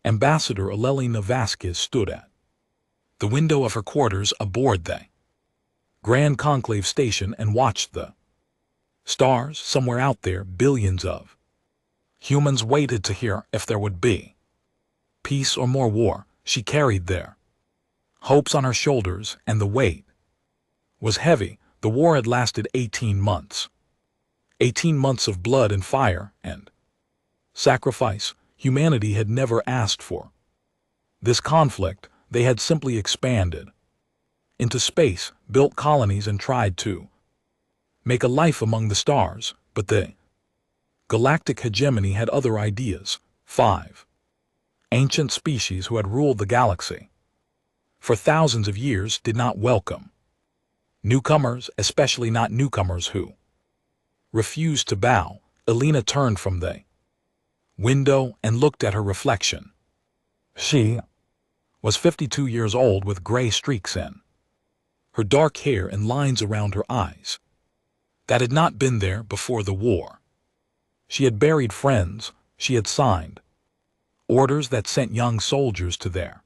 Ambassador Elelina Vasquez stood at the window of her quarters aboard the Grand Conclave Station and watched the stars. Somewhere out there, billions of humans waited to hear if there would be peace or more war. She carried their hopes on her shoulders, and the weight was heavy. The war had lasted 18 months. 18 months of blood and fire and sacrifice. Humanity had never asked for this conflict. They had simply expanded into space, built colonies, and tried to make a life among the stars. But the galactic hegemony had other ideas. 5 ancient species who had ruled the galaxy for thousands of years did not welcome newcomers, especially not newcomers who refused to bow. Elena turned from the window and looked at her reflection. She was 52 years old, with gray streaks in her dark hair and lines around her eyes that had not been there before the war. She had buried friends. She had signed orders that sent young soldiers to their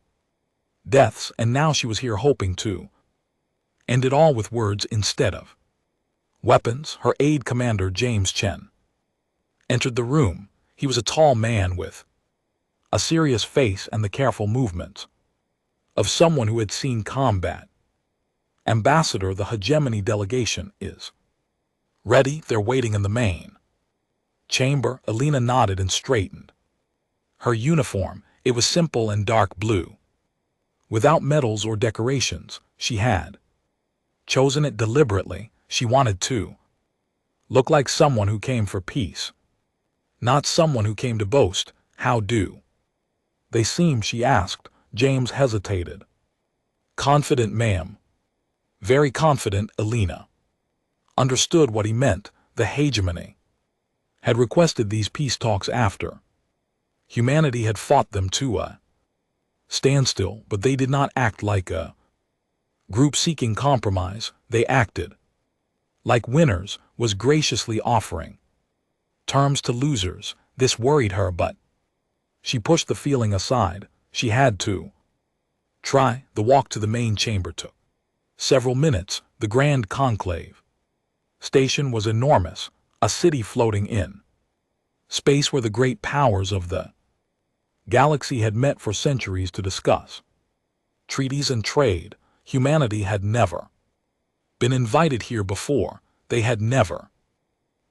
deaths, and now she was here hoping to end it all with words instead of weapons. Her aide commander, James Chen, entered the room. He was a tall man with a serious face and the careful movements of someone who had seen combat. Ambassador, the hegemony delegation is ready. They're waiting in the main chamber. Elena nodded and straightened her uniform. It was simple and dark blue, without medals or decorations. She had chosen it deliberately. She wanted to look like someone who came for peace, not someone who came to boast. How do they seem? She asked. James hesitated. Confident, ma'am. Very confident. Elena understood what he meant. The hegemony had requested these peace talks after humanity had fought them to a standstill, but they did not act like a group seeking compromise. They acted like winners, was graciously offering terms to losers. This worried her, but she pushed the feeling aside. She had to try. The walk to the main chamber took several minutes. The Grand Conclave Station was enormous, a city floating in space where the great powers of the galaxy had met for centuries to discuss treaties and trade. Humanity had never been invited here before. They had never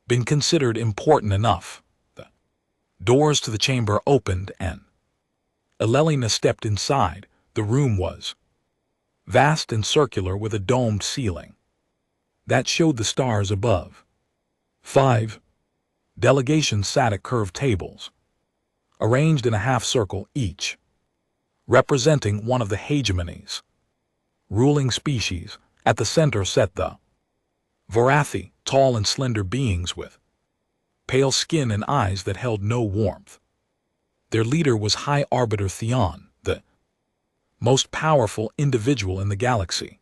been considered important enough. The doors to the chamber opened and Elelina stepped inside. The room was vast and circular, with a domed ceiling that showed the stars above. 5 delegations sat at curved tables, arranged in a half-circle, each representing one of the hegemony's ruling species. At the center sat the Varathi, tall and slender beings with pale skin and eyes that held no warmth. Their leader was High Arbiter Theon, the most powerful individual in the galaxy.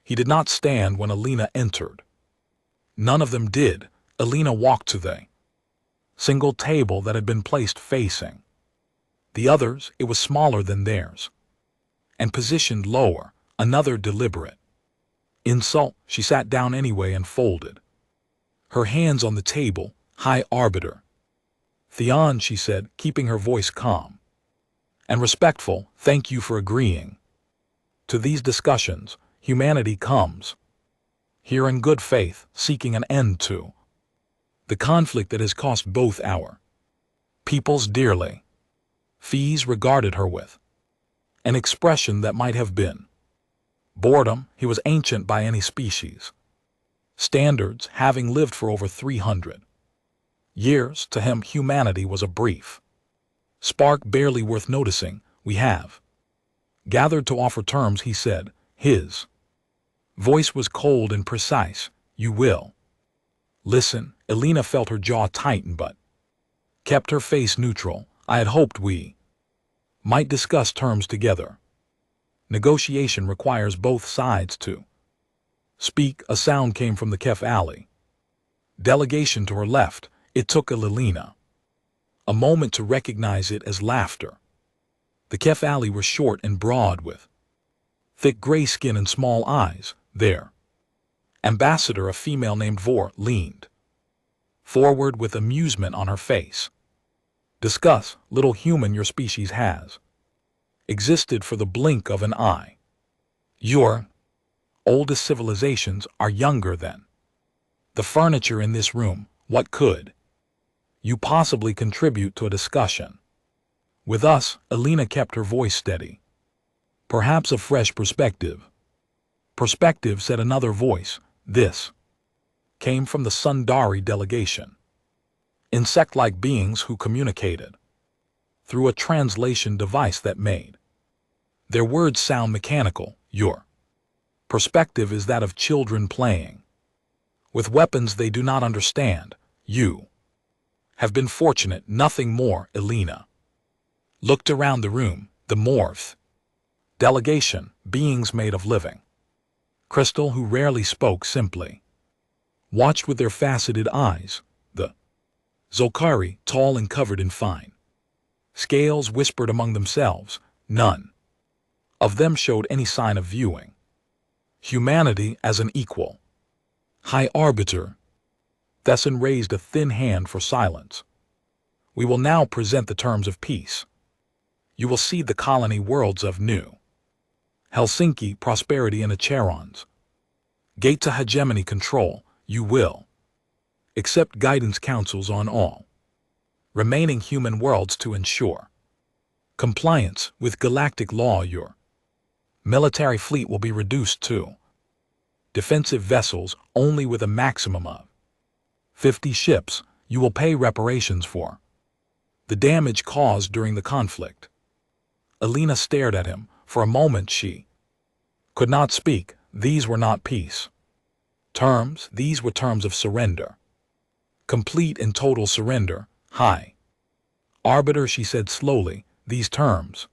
He did not stand when Elena entered. None of them did. Elena walked to the single table that had been placed facing the others. It was smaller than theirs and positioned lower. Another deliberate insult. She sat down anyway and folded her hands on the table. High Arbiter Theon, she said, keeping her voice calm and respectful, thank you for agreeing to these discussions. Humanity comes here in good faith, seeking an end to the conflict that has cost both our peoples dearly. Fees regarded her with an expression that might have been boredom. He was ancient by any species standards, having lived for over 300 years. To him, humanity was a brief spark, barely worth noticing. We have gathered to offer terms, he said. His voice was cold and precise. You will listen. Elena felt her jaw tighten, but kept her face neutral. I had hoped we might discuss terms together. Negotiation requires both sides to speak. A sound came from the Kef alley delegation to her left. It took Elena a moment to recognize it as laughter. The Kefali were short and broad with thick gray skin and small eyes. Their ambassador, a female named Vor, leaned forward with amusement on her face. Discuss, little human, your species has existed for the blink of an eye. Your oldest civilizations are younger than the furniture in this room. What could you possibly contribute to a discussion with us? Alina kept her voice steady. Perhaps a fresh perspective. Perspective, said another voice. This came from the Sundari delegation. Insect-like beings who communicated through a translation device that made their words sound mechanical. Your perspective is that of children playing with weapons they do not understand. You have been fortunate, nothing more. Alina looked around the room. The Morph delegation, beings made of living crystal who rarely spoke, simply watched with their faceted eyes. The Zolkari, tall and covered in fine scales, whispered among themselves. None of them showed any sign of viewing humanity as an equal. High Arbiter Thesson raised a thin hand for silence. We will now present the terms of peace. You will cede the colony worlds of New Helsinki, Prosperity, and Acheron's gate to hegemony control. You will accept guidance councils on all remaining human worlds to ensure compliance with galactic law. Your military fleet will be reduced to defensive vessels only, with a maximum of 50 ships. You will pay reparations for the damage caused during the conflict. Alina stared at him. For a moment she could not speak. These were not peace terms, these were terms of surrender. Complete and total surrender. High Arbiter, she said slowly, these terms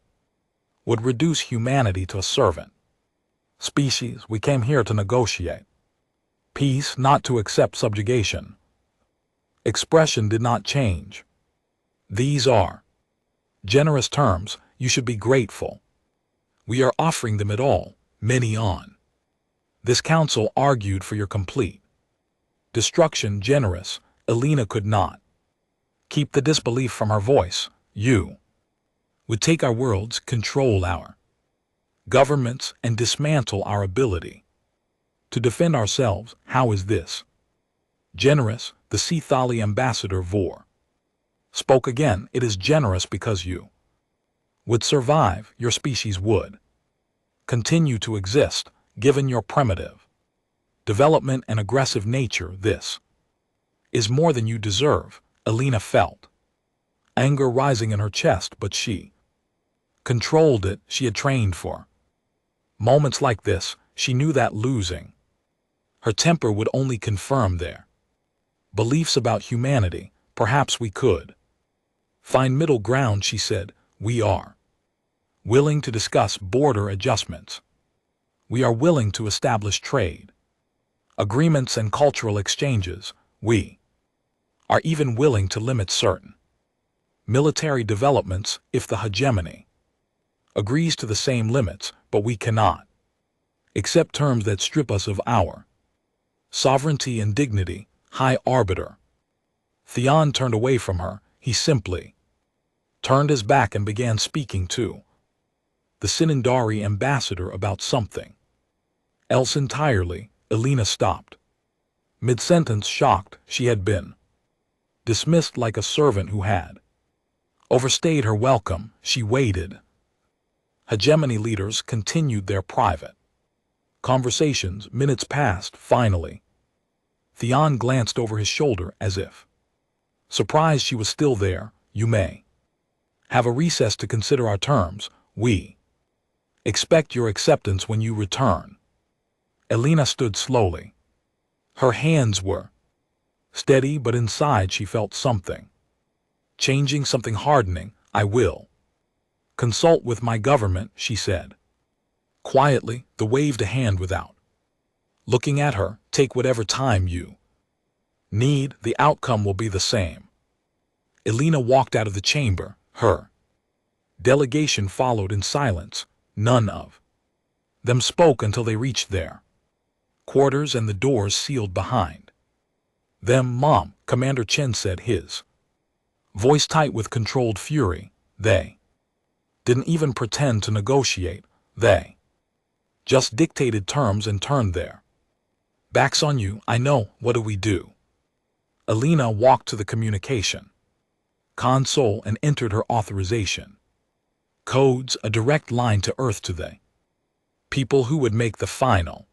would reduce humanity to a servant species. We came here to negotiate peace, not to accept subjugation. Expression did not change. These are generous terms. You should be grateful. We are offering them at all. Many on this council argued for your complete destruction. Generous. Alina could not keep the disbelief from her voice. You would take our worlds, control our governments, and dismantle our ability to defend ourselves. How is this generous? The Sithali ambassador Vor spoke again. It is generous because you would survive. Your species would continue to exist, given your primitive development and aggressive nature. This is more than you deserve. Alina felt anger rising in her chest, but she controlled it. She had trained for moments like this. She knew that losing her temper would only confirm their beliefs about humanity. Perhaps we could find middle ground, she said. We are willing to discuss border adjustments. We are willing to establish trade agreements and cultural exchanges. We are even willing to limit certain military developments if the hegemony agrees to the same limits, but we cannot accept terms that strip us of our sovereignty and dignity. High Arbiter Theon turned away from her. He simply turned his back and began speaking to the Sinindari ambassador about something else entirely. Alina stopped mid-sentence, shocked. She had been dismissed like a servant who had overstayed her welcome. She waited. Hegemony leaders continued their private conversations. Minutes passed. Finally, Theon glanced over his shoulder as if surprised she was still there. You may have a recess to consider our terms. We expect your acceptance when you return. Alina stood slowly. Her hands were steady, but inside she felt something changing, something hardening. I will consult with my government, she said quietly. The waved a hand without looking at her. Take whatever time you need. The outcome will be the same. Alina walked out of the chamber. Her Delegation followed in silence. None of them spoke until they reached their quarters and the doors sealed behind them. "Mom," Commander Chen said, his voice tight with controlled fury. "They didn't even pretend to negotiate. They just dictated terms and turned their backs on you. I know. What do we do?" Alina walked to the communication console and entered her authorization codes, a direct line to Earth to the people who would make the final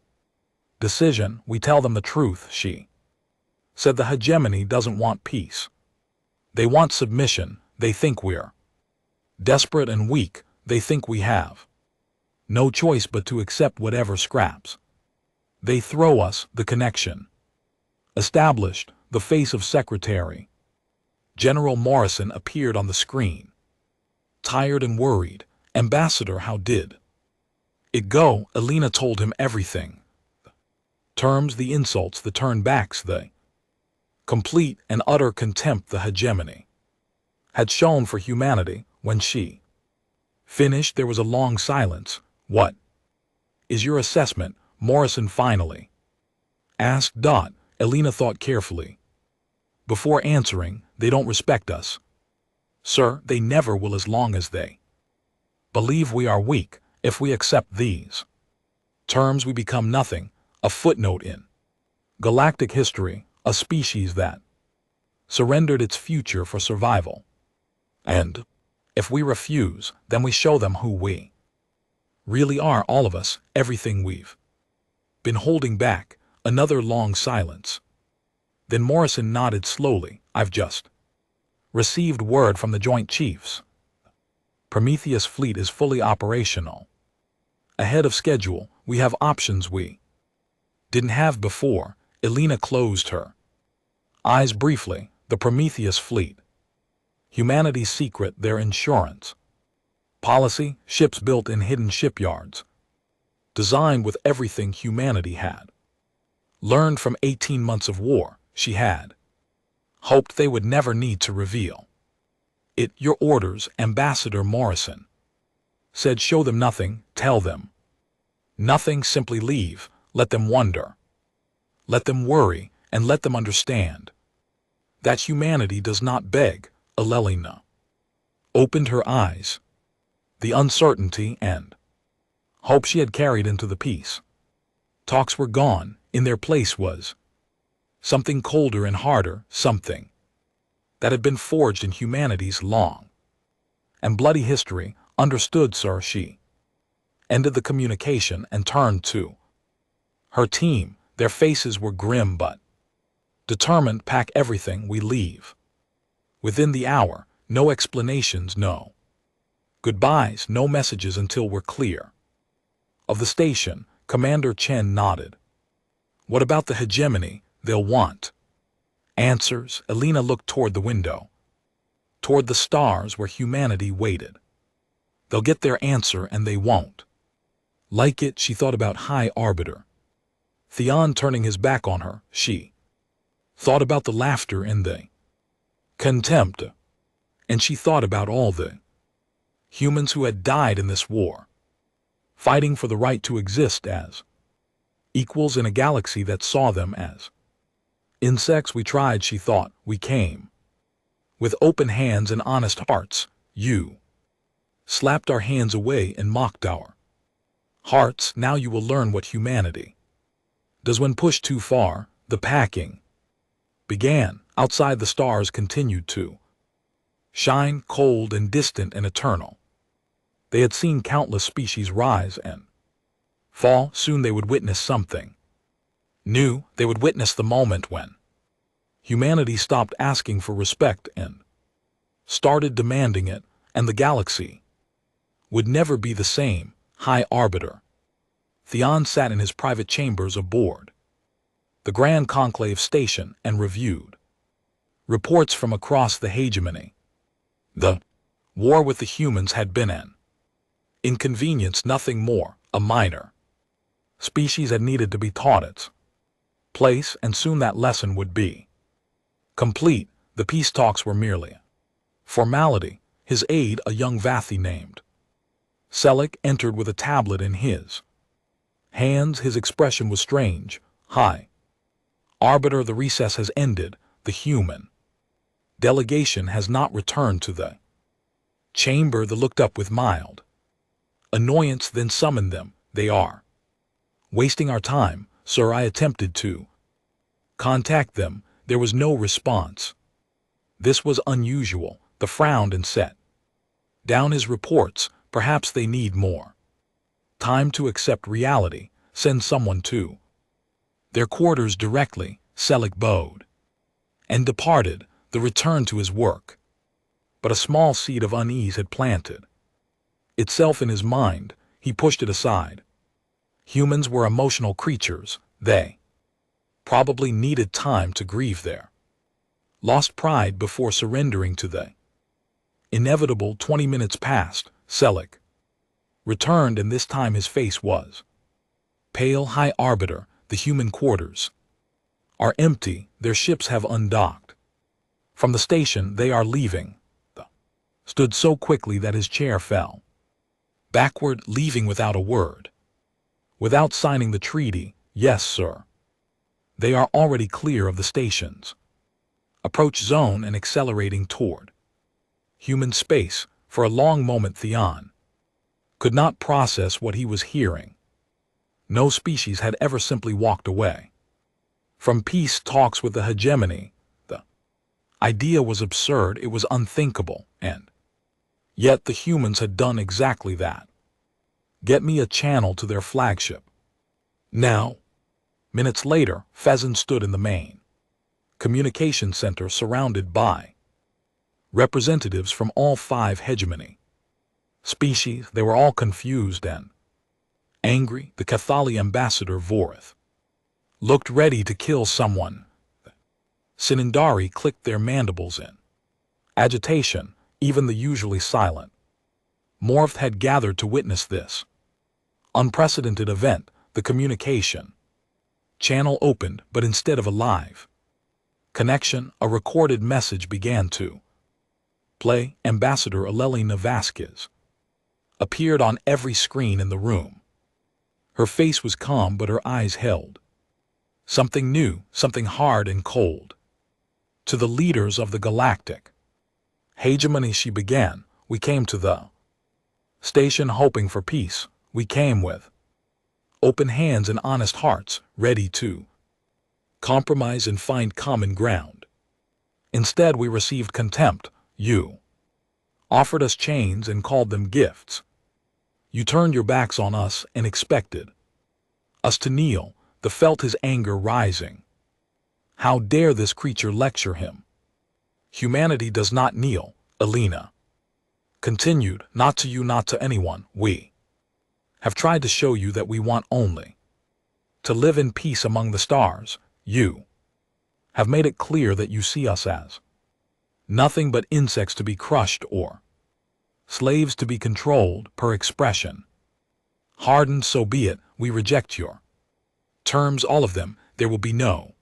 decision. "We tell them the truth," she said. "The hegemony doesn't want peace. They want submission. They think we're desperate and weak. They think we have no choice but to accept whatever scraps they throw us." The connection established. The face of Secretary General Morrison appeared on the screen. Tired and worried. "Ambassador, how did it go?" Alina told him everything. The terms, the insults, the turnbacks, the complete and utter contempt the hegemony had shown for humanity. When she finished, there was a long silence. "What is your assessment?" Morrison finally asked. Alina thought carefully before answering. "They don't respect us, sir. They never will as long as they believe we are weak. If we accept these terms, we become nothing, a footnote in galactic history, a species that surrendered its future for survival. And if we refuse, then we show them who we really are, all of us, everything we've been holding back." Another long silence. Then Morrison nodded slowly. "I've just received word from the Joint Chiefs. Prometheus fleet is fully operational. Ahead of schedule. We have options we didn't have before." Alina closed her eyes briefly. "The Prometheus fleet. Humanity's secret, their insurance policy, ships built in hidden shipyards, designed with everything humanity had learned from 18 months of war. She had hoped they would never need to reveal it." "Your orders," Ambassador Morrison said. "Show them nothing, tell them nothing, simply leave. Let them wonder, let them worry, and let them understand that humanity does not beg." Alina opened her eyes. The uncertainty and hope she had carried into the peace talks were gone. In their place was something colder and harder, something that had been forged in humanity's long and bloody history. "Understood, sir." She ended the communication and turned to her team. Their faces were grim but determined. "Pack everything. We leave within the hour. No explanations, no goodbyes, no messages until we're clear of the station." Commander Chen nodded. "What about the hegemony? They'll want answers." Alina looked toward the window, toward the stars where humanity waited. "They'll get their answer and they won't like it." She thought about High Arbiter Theon turning his back on her. She thought about the laughter and the contempt. And she thought about all the humans who had died in this war, fighting for the right to exist as equals in a galaxy that saw them as insects. "We tried," she thought. "We came with open hands and honest hearts. You slapped our hands away and mocked our hearts. Now you will learn what humanity does when pushed too far." The packing began. Outside, the stars continued to shine, cold and distant and eternal. They had seen countless species rise and fall. Soon they would witness something new. They would witness the moment when humanity stopped asking for respect and started demanding it, and the galaxy would never be the same. High Arbiter Theon sat in his private chambers aboard the Grand Conclave station and reviewed reports from across the hegemony. The war with the humans had been an inconvenience, nothing more, a minor species had needed to be taught its place, and soon that lesson would be complete. The peace talks were merely formality. His aide, a young Vathi named Selleck, entered with a tablet in his hands. His expression was strange. "Hi, Arbiter, the recess has ended. The human delegation has not returned to the chamber." They looked up with mild annoyance, then summoned them. "They are wasting our time, sir." I attempted to contact them. There was no response. This was unusual. They frowned and set down his reports. "Perhaps they need more time to accept reality. Send someone to their quarters directly." Selleck bowed and departed, the return to his work. But a small seed of unease had planted itself in his mind. He pushed it aside. Humans were emotional creatures. They probably needed time to grieve their lost pride before surrendering to the inevitable. 20 minutes passed. Selleck returned, and this time his face was pale. "High Arbiter, the human quarters are empty. Their ships have undocked from the station. They are leaving." Stood so quickly that his chair fell backward. "Leaving without a word? Without signing the treaty?" "Yes, sir. They are already clear of the station's approach zone and accelerating toward human space." For a long moment Theon could not process what he was hearing. No species had ever simply walked away from peace talks with the hegemony. The idea was absurd, it was unthinkable, and yet the humans had done exactly that. Get me a channel to their flagship now. Minutes later, Pheasant stood in the main communication center surrounded by representatives from all 5 hegemony species. They were all confused and angry. The Cathali ambassador Vorith looked ready to kill someone. The Sinindari clicked their mandibles in agitation. Even the usually silent Morph had gathered to witness this unprecedented event. The communication channel opened, but instead of a live connection, a recorded message began to play. Ambassador Elelina Vasquez appeared on every screen in the room. Her face was calm, but her eyes held something new, something hard and cold. "To the leaders of the Galactic hegemony," she began, "we came to the station hoping for peace. We came with open hands and honest hearts, ready to compromise and find common ground. Instead, we received contempt. You offered us chains and called them gifts. You turned your backs on us and expected us to kneel." The felt his anger rising. How dare this creature lecture him? "Humanity does not kneel," Elena continued. "Not to you, not to anyone. We have tried to show you that we want only to live in peace among the stars. You have made it clear that you see us as nothing but insects to be crushed or slaves to be controlled." Per expression hardened. "So be it. We reject your terms, all of them. There will be no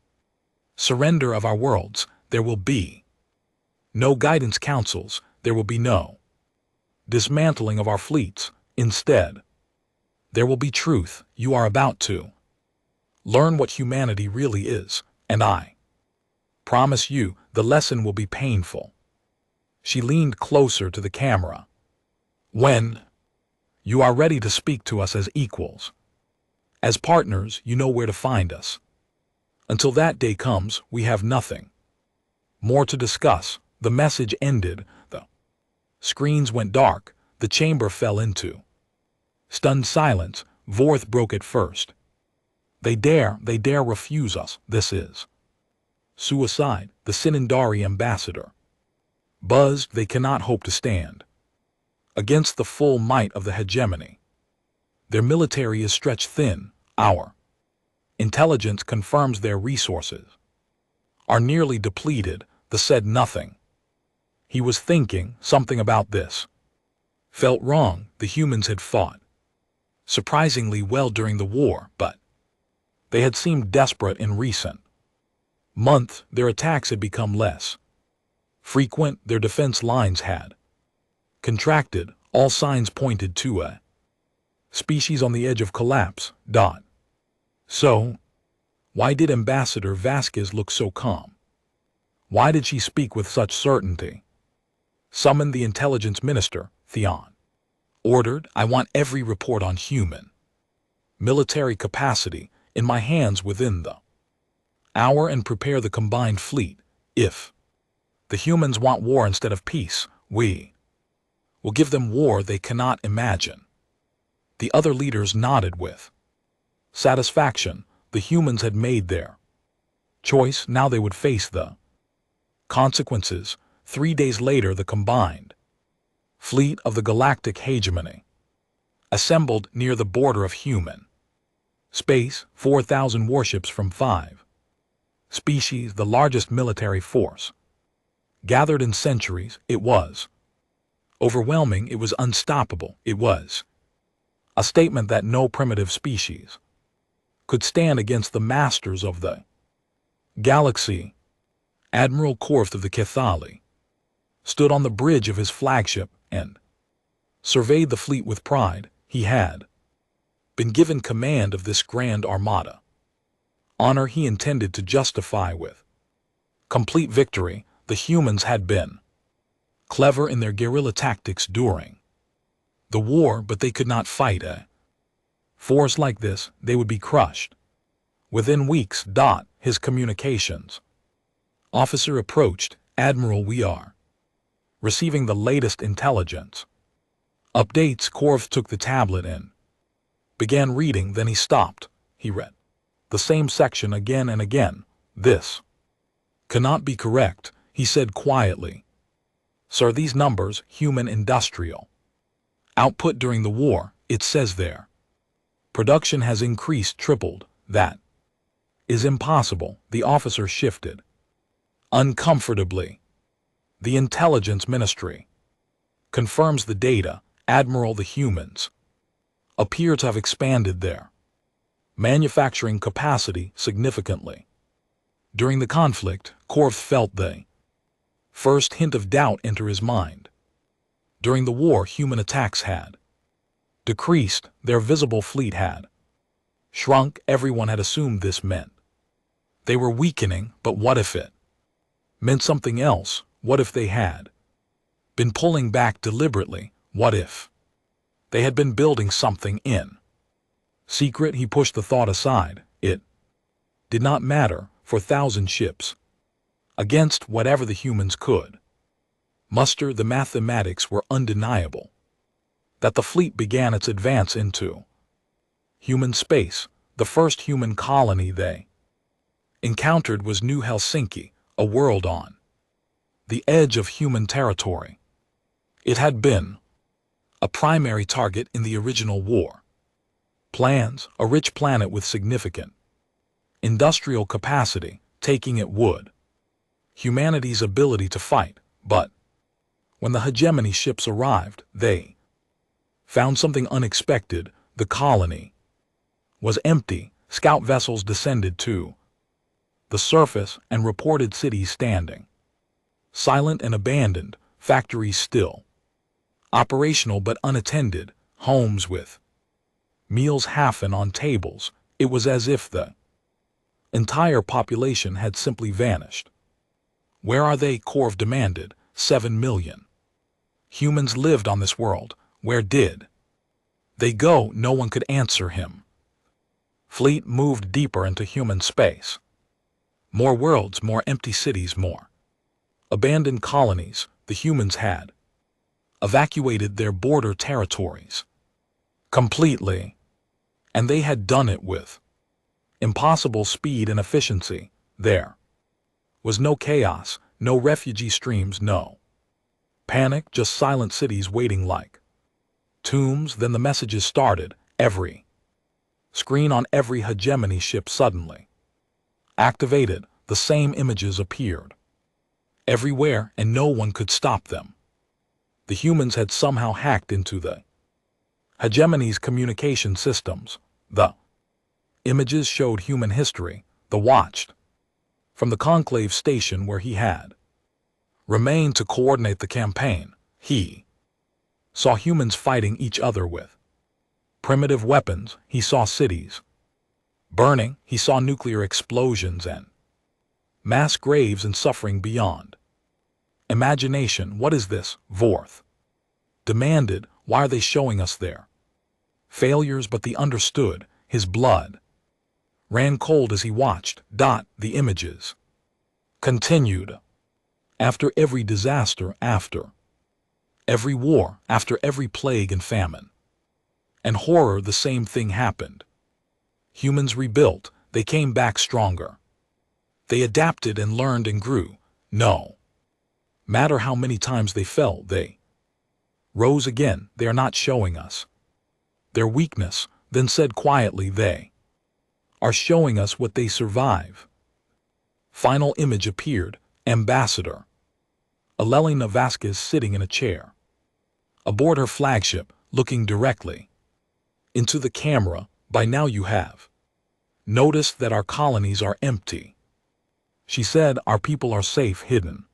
surrender of our worlds. There will be no guidance councils. There will be no dismantling of our fleets. Instead, there will be truth. You are about to learn what humanity really is, and I promise you, the lesson will be painful." She leaned closer to the camera. "When you are ready to speak to us as equals, as partners, you know where to find us. Until that day comes, we have nothing more to discuss." The message ended. The screens went dark. The chamber fell into stunned silence. Vorth broke it first. They dare refuse us. This is suicide." The Sinindari ambassador buzzed. "They cannot hope to stand against the full might of the hegemony. Their military is stretched thin. Our intelligence confirms their resources are nearly depleted." The said nothing. He was thinking something about this felt wrong. The humans had fought surprisingly well during the war, but they had seemed desperate in recent months. Their attacks had become less frequent. Their defense lines had Contracted, all signs pointed to a species on the edge of collapse. So, why did Ambassador Vasquez look so calm? Why did she speak with such certainty? Summon the intelligence minister, Theon. Ordered, I want every report on human military capacity in my hands within the hour and prepare the combined fleet. If the humans want war instead of peace, we will give them war they cannot imagine. The other leaders nodded with satisfaction. The humans had made their choice, now they would face the consequences. 3 days later, the combined fleet of the Galactic hegemony assembled near the border of human space. 4,000 warships from 5 species, the largest military force gathered in centuries. It was overwhelming, it was unstoppable, it was a statement that no primitive species could stand against the masters of the galaxy. Admiral Korth of the Cathali stood on the bridge of his flagship and surveyed the fleet with pride. He had been given command of this grand armada, honor he intended to justify with complete victory. The humans had been clever in their guerrilla tactics during the war, but they could not fight a force like this. They would be crushed within weeks. His communications officer approached. Admiral, we are receiving the latest intelligence updates. Korth took the tablet and began reading, then he stopped. He read the same section again and again. This cannot be correct, he said quietly. Sir, these numbers, human industrial output during the war, it says there. Production has increased, tripled. That is impossible. The officer shifted uncomfortably. The intelligence ministry confirms the data. Admiral, the humans appear to have expanded their manufacturing capacity significantly. During the conflict, Korth felt the first hint of doubt enter his mind. During the war, human attacks had decreased, their visible fleet had shrunk. Everyone had assumed this meant they were weakening, but what if it meant something else? What if they had been pulling back deliberately? What if they had been building something in secret? He pushed the thought aside. It did not matter. For 1,000 ships against whatever the humans could muster, the mathematics were undeniable. That the fleet began its advance into human space. The first human colony they encountered was New Helsinki, a world on the edge of human territory. It had been a primary target in the original war plans, a rich planet with significant industrial capacity, taking it would humanity's ability to fight. But when the hegemony ships arrived, they found something unexpected. The colony was empty. Scout vessels descended to the surface and reported cities standing silent and abandoned, factories still operational but unattended, homes with meals half-eaten on tables. It was as if the entire population had simply vanished. Where are they? Korth demanded. 7 million humans lived on this world. Where did they go? No one could answer him. Fleet moved deeper into human space. More worlds, more empty cities, more abandoned colonies. The humans had evacuated their border territories completely, and they had done it with impossible speed and efficiency. There was no chaos, no refugee streams, no panic, just silent cities waiting like tombs. Then the messages started. Every screen on every hegemony ship suddenly activated. The same images appeared everywhere, and no one could stop them. The humans had somehow hacked into the hegemony's communication systems. The images showed human history. The watched from the conclave station where he had remained to coordinate the campaign. He saw humans fighting each other with primitive weapons. He saw cities burning. He saw nuclear explosions and mass graves and suffering beyond imagination. What is this? Vorth demanded. Why are they showing us their failures? But they understood. His blood ran cold as he watched. The images continued. After every disaster, after every war, after every plague and famine and horror, the same thing happened. Humans rebuilt. They came back stronger. They adapted and learned and grew. No matter how many times they fell, they rose again. They are not showing us their weakness, then said quietly, they are showing us what they survive. Final image appeared. Ambassador Elena Vasquez sitting in a chair aboard her flagship, looking directly into the camera. By now you have noticed that our colonies are empty. She said, our people are safe, hidden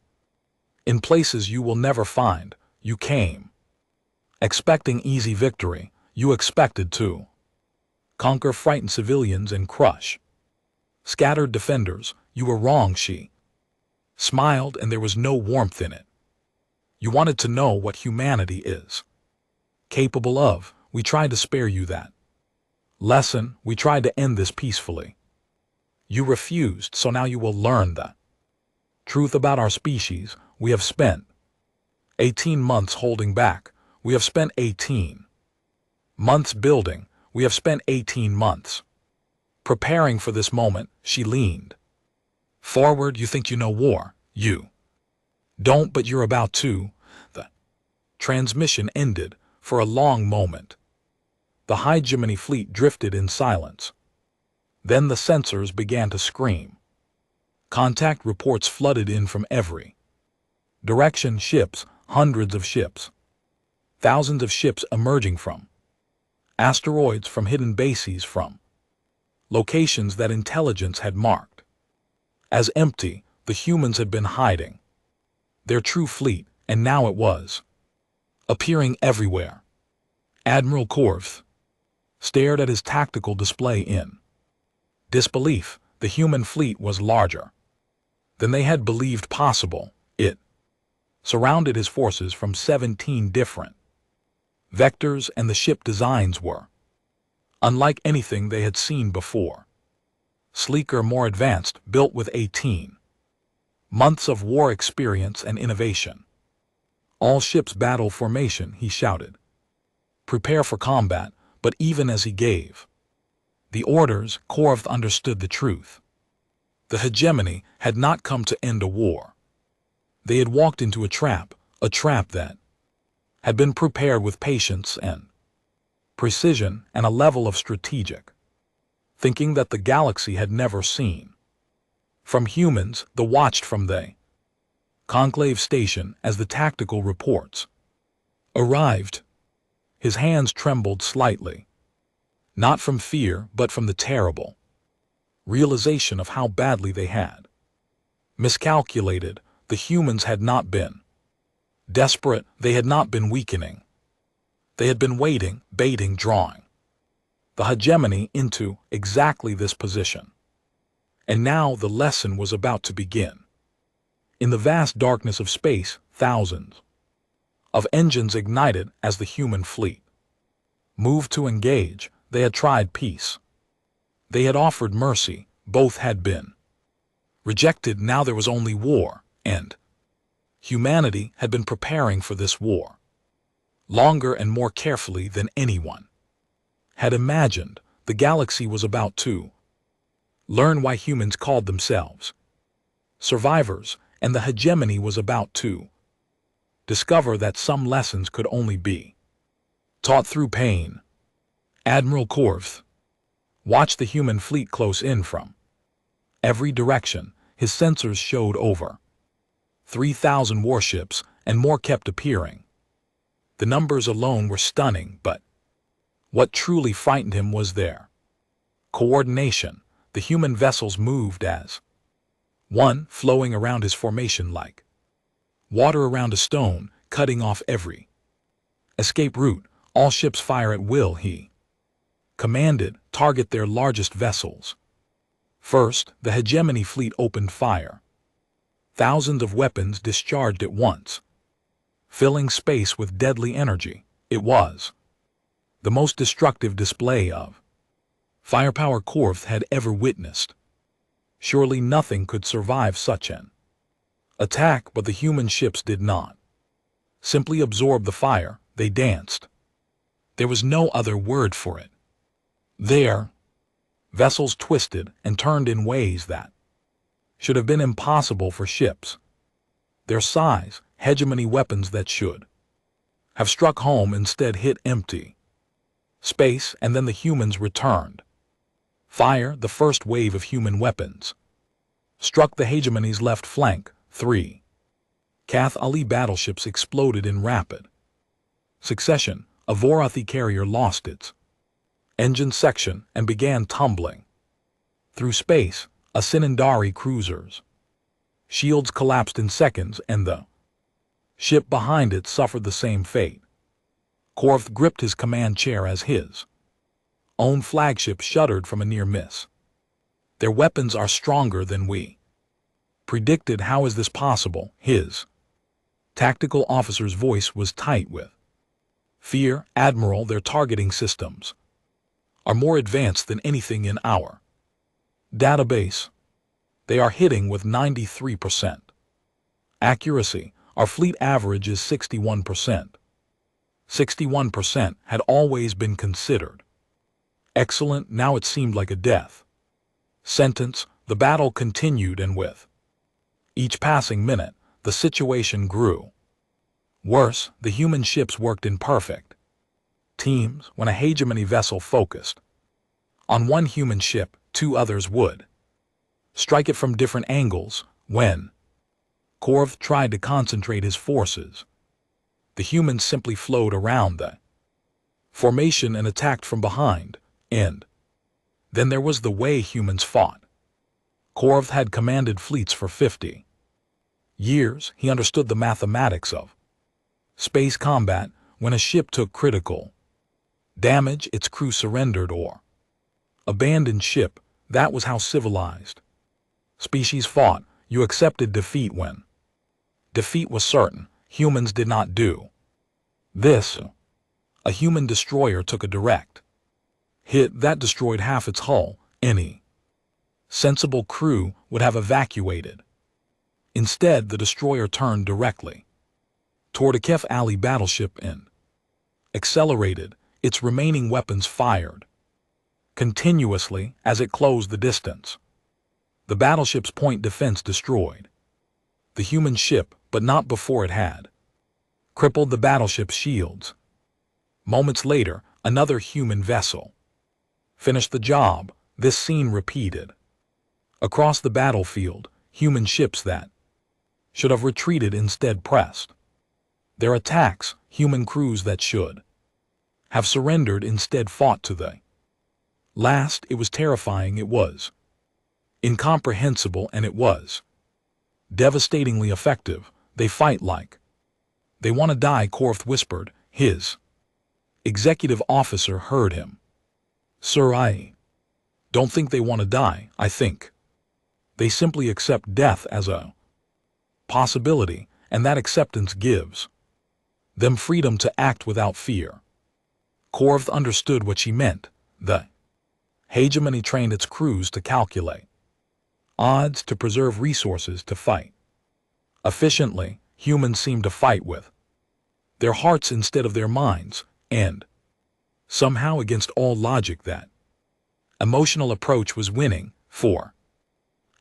in places you will never find. You came expecting easy victory. You expected to conquer frightened civilians and crush scattered defenders. You were wrong. She smiled, and there was no warmth in it. You wanted to know what humanity is capable of. We tried to spare you that lesson. We tried to end this peacefully. You refused, so now you will learn the truth about our species. We have spent 18 months holding back. We have spent 18 months building. We have spent 18 months preparing for this moment. She leaned forward. You think you know war. You don't, but you're about to. The transmission ended. For a long moment, the hegemony fleet drifted in silence. Then the sensors began to scream. Contact reports flooded in from every direction. Ships, hundreds of ships, thousands of ships emerging from asteroids, from hidden bases, from locations that intelligence had marked as empty. The humans had been hiding their true fleet, and now it was appearing everywhere. Admiral Korth stared at his tactical display in disbelief. The human fleet was larger than they had believed possible. It surrounded his forces from 17 different vectors, and the ship designs were unlike anything they had seen before. Sleeker, more advanced, built with 18 months of war experience and innovation. All ships battle formation, he shouted. Prepare for combat. But even as he gave the orders, Korth understood the truth. The hegemony had not come to end a war. They had walked into a trap that had been prepared with patience and precision and a level of strategic thinking that the galaxy had never seen. From humans, the watched from the conclave station as the tactical reports arrived. His hands trembled slightly, not from fear, but from the terrible realization of how badly they had miscalculated. The humans had not been desperate. They had not been weakening. They had been waiting, baiting, drawing the hegemony into exactly this position. And now the lesson was about to begin. In the vast darkness of space, thousands of engines ignited as the human fleet moved to engage. They had tried peace. They had offered mercy. Both had been rejected. Now there was only war, and humanity had been preparing for this war longer and more carefully than anyone had imagined. The galaxy was about to learn why humans called themselves survivors, and the hegemony was about to discover that some lessons could only be taught through pain. Admiral Korth watched the human fleet close in from every direction. His sensors showed over 3,000 warships, and more kept appearing. The numbers alone were stunning, but what truly frightened him was their coordination. The human vessels moved as one, flowing around his formation like water around a stone, cutting off every Escape route, all ships fire at will, he commanded. Target their largest vessels. First, the hegemony fleet opened fire. Thousands of weapons discharged at once, filling space with deadly energy. It was the most destructive display of firepower Korth had ever witnessed. Surely nothing could survive such an attack, but the human ships did not simply absorb the fire, they danced. There was no other word for it. Their vessels twisted and turned in ways that should have been impossible for ships. Their size, hegemony weapons that should have struck home instead hit empty space, and then the humans returned. Fire, the first wave of human weapons, struck the hegemony's left flank. 3 Kath Ali battleships exploded in rapid succession. A Vorathi carrier lost its engine section and began tumbling through space. A Sinandari cruiser's shields collapsed in seconds, and the ship behind it suffered the same fate. Korth gripped his command chair as his own flagship shuddered from a near miss. Their weapons are stronger than we predicted. How is this possible? His tactical officer's voice was tight with fear. Admiral, their targeting systems are more advanced than anything in our database. They are hitting with 93% accuracy. Our fleet average is 61%. 61% had always been considered excellent. Now it seemed like a death sentence. The battle continued, and with each passing minute, the situation grew worse. The human ships worked in perfect teams. When a hegemony vessel focused on one human ship, 2 others would strike it from different angles. When Korth tried to concentrate his forces, the humans simply flowed around the formation and attacked from behind. And then there was the way humans fought. Korth had commanded fleets for 50 years. He understood the mathematics of space combat. When a ship took critical damage, its crew surrendered or abandoned ship. That was how civilized species fought. You accepted defeat when defeat was certain. Humans did not do this. A human destroyer took a direct hit that destroyed half its hull. Any sensible crew would have evacuated. Instead, the destroyer turned directly toward a Kef Ali battleship and accelerated. Its remaining weapons fired continuously as it closed the distance. The battleship's point defense destroyed the human ship, but not before it had crippled the battleship's shields. Moments later, another human vessel finished the job. This scene repeated across the battlefield. Human ships that should have retreated instead pressed their attacks. Human crews that should have surrendered instead fought to the last. It was terrifying. It was incomprehensible, and it was devastatingly effective. They fight like they want to die, Korth whispered. His executive officer heard him. Sir, I don't think they want to die. I think they simply accept death as a possibility, and that acceptance gives them freedom to act without fear. Korth understood what she meant. The hegemony trained its crews to calculate odds, to preserve resources, to fight efficiently. Humans seemed to fight with their hearts instead of their minds, and somehow, against all logic, that emotional approach was winning. 4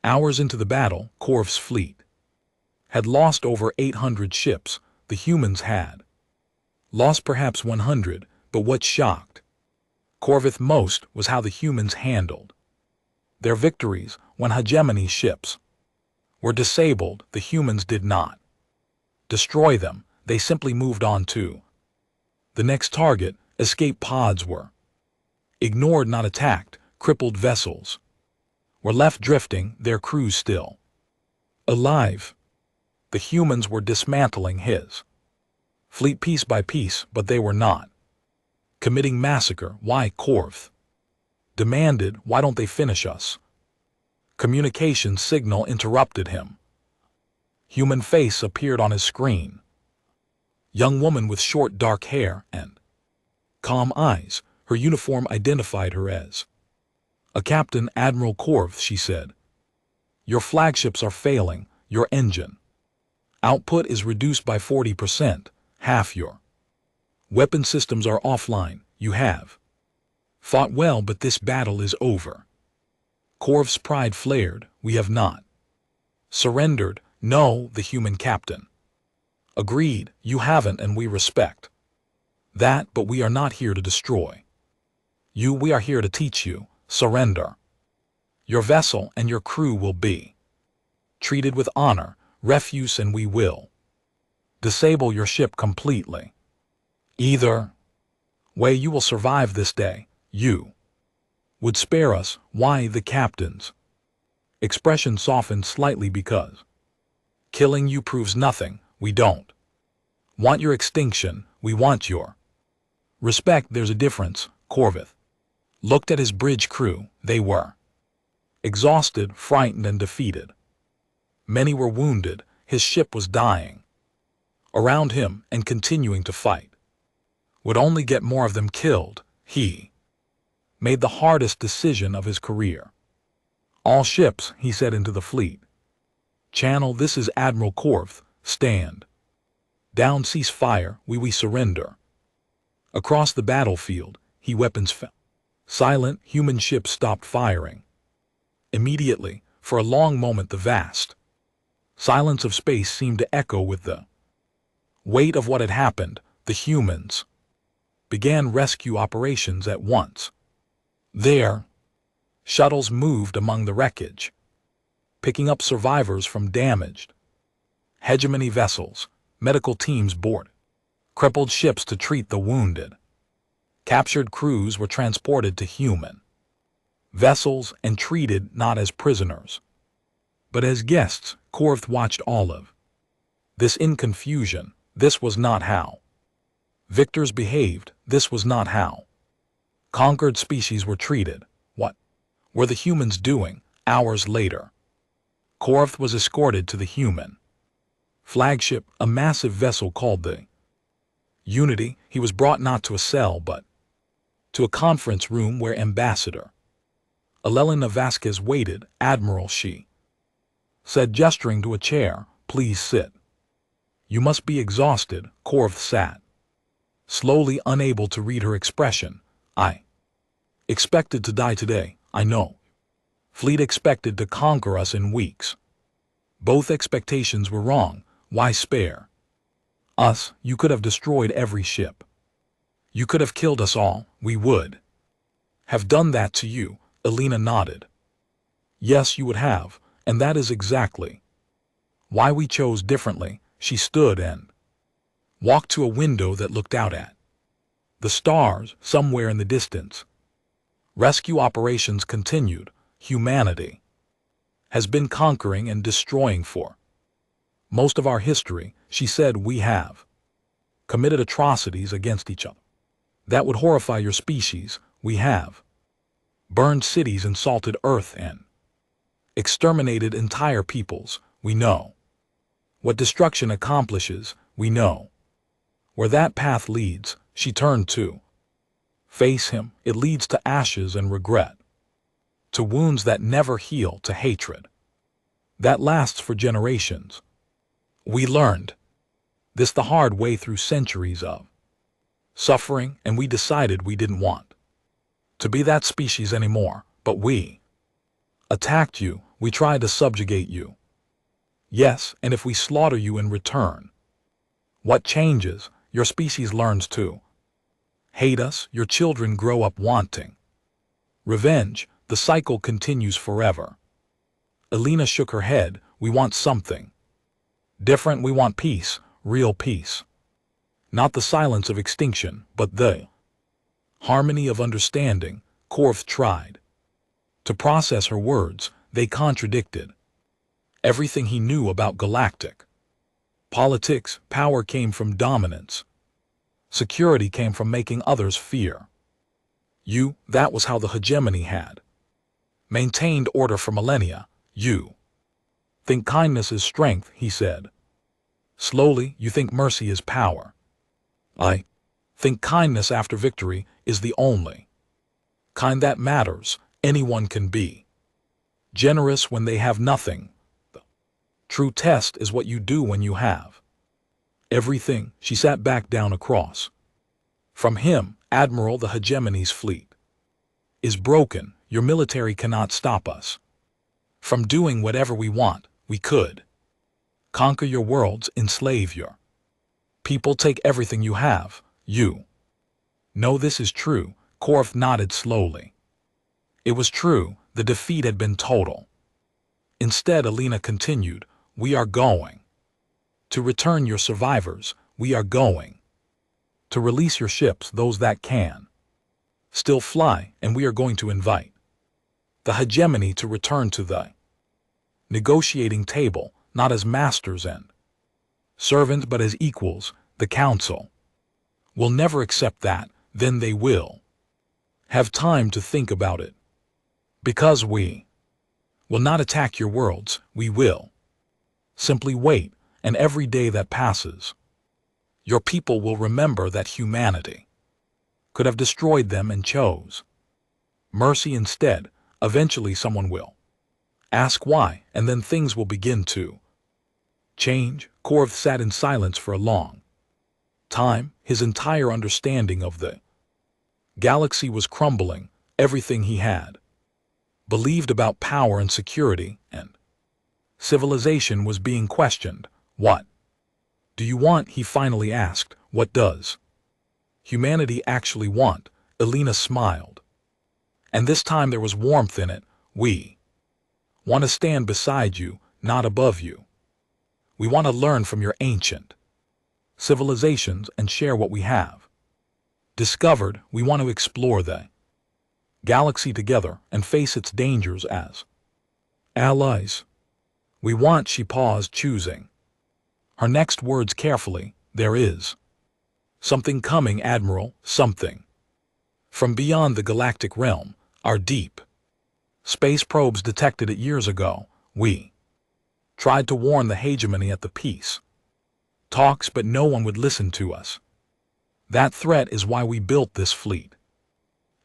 hours into the battle, Korth's fleet had lost over 800 ships. The humans had lost perhaps 100, but what shocked Korth most was how the humans handled their victories. When hegemony ships were disabled, the humans did not destroy them. They simply moved on to the next target. Escape pods were ignored, not attacked. Crippled vessels were left drifting, their crews still alive. The humans were dismantling his Fleet piece by piece, but they were not. Committing massacre, why Korth? Demanded, why don't they finish us? Communication signal interrupted him. Human face appeared on his screen. Young woman with short dark hair and calm eyes, her uniform identified her as a Captain Admiral Korth, she said. Your flagships are failing, your engine output is reduced by 40%, half your weapon systems are offline, you have fought well but this battle is over. Korth's pride flared, we have not surrendered, no, the human captain agreed, you haven't and we respect that, but we are not here to destroy you, we are here to teach you, surrender. Your vessel and your crew will be treated with honor, refuse, and we will disable your ship completely. Either way you will survive this day, you would spare us, why the captain's expression softened slightly because killing you proves nothing, we don't want your extinction, we want your respect. There's a difference. Korth looked at his bridge crew, they were exhausted, frightened, and defeated. Many were wounded, his ship was dying around him and continuing to fight would only get more of them killed. He made the hardest decision of his career. All ships, he said into the fleet channel, this is Admiral Korth, stand down, cease fire, we surrender. Across the battlefield, weapons fell. Silent, human ships stopped firing. Immediately, for a long moment, the vast silence of space seemed to echo with the weight of what had happened. The humans began rescue operations at once. Their shuttles moved among the wreckage, picking up survivors from damaged hegemony vessels. Medical teams boarded crippled ships to treat the wounded. Captured crews were transported to human vessels and treated not as prisoners, but as guests. Korth watched all of this in confusion. This was not how victors behaved. This was not how conquered species were treated. What were the humans doing? Hours later, Korth was escorted to the human flagship, a massive vessel called the Unity. He was brought not to a cell but to a conference room where Ambassador Elena Vasquez waited. Admiral, she said, gesturing to a chair, please sit. You must be exhausted. Korth sat slowly, unable to read her expression. I expected to die today, I know. Fleet expected to conquer us in weeks. Both expectations were wrong. Why spare us? You could have destroyed every ship. You could have killed us all. We would have done that to you. Elena nodded. Yes, you would have, and that is exactly why we chose differently. She stood and walked to a window that looked out at the stars somewhere in the distance. Rescue operations continued. Humanity has been conquering and destroying for most of our history, she said. We have committed atrocities against each other that would horrify your species. We have burned cities and salted earth and exterminated entire peoples. We know what destruction accomplishes. We know where that path leads. She turned to face him. It leads to ashes and regret, to wounds that never heal, to hatred that lasts for generations. We learned this the hard way through centuries of suffering, and we decided we didn't want to be that species anymore, but we attacked you. We tried to subjugate you. Yes, and if we slaughter you in return, what changes? Your species learns to hate us. Your children grow up wanting revenge. The cycle continues forever. Elena shook her head. We want something different. We want peace, real peace. Not the silence of extinction, but the harmony of understanding. Korth tried to process her words. They contradicted everything he knew about Galactic. Politics, power came from dominance. Security came from making others fear. That was how the hegemony had maintained order for millennia. You think kindness is strength, he said. Slowly, you think mercy is power. I think kindness after victory is the only kind that matters. Anyone can be generous when they have nothing. The true test is what you do when you have everything. She sat back down across from him. Admiral, the hegemony's fleet is broken. Your military cannot stop us from doing whatever we want. We could conquer your worlds, enslave your people, take everything you have. You know this is true. Korth nodded slowly. It was true. The defeat had been total. Instead, Alina continued, we are going to return your survivors. We are going to release your ships, those that can still fly, and we are going to invite the hegemony to return to the negotiating table, not as masters and servants but as equals. The council will never accept that. Then they will have time to think about it. Because we will not attack your worlds, we will simply wait, and every day that passes, your people will remember that humanity could have destroyed them and chose mercy instead. Eventually someone will ask why, and then things will begin to change. Korth sat in silence for a long time. His entire understanding of the galaxy was crumbling. Everything he had believed about power and security and civilization was being questioned. What do you want? He finally asked. What does humanity actually want? Alina smiled, and this time there was warmth in it. We want to stand beside you, not above you. We want to learn from your ancient civilizations and share what we have discovered. We want to explore the galaxy together and face its dangers as allies. We want, she paused, choosing her next words carefully, there is something coming, Admiral, something from beyond the galactic realm. Our deep space probes detected it years ago. We tried to warn the hegemony at the peace talks, but no one would listen to us. That threat is why we built this fleet.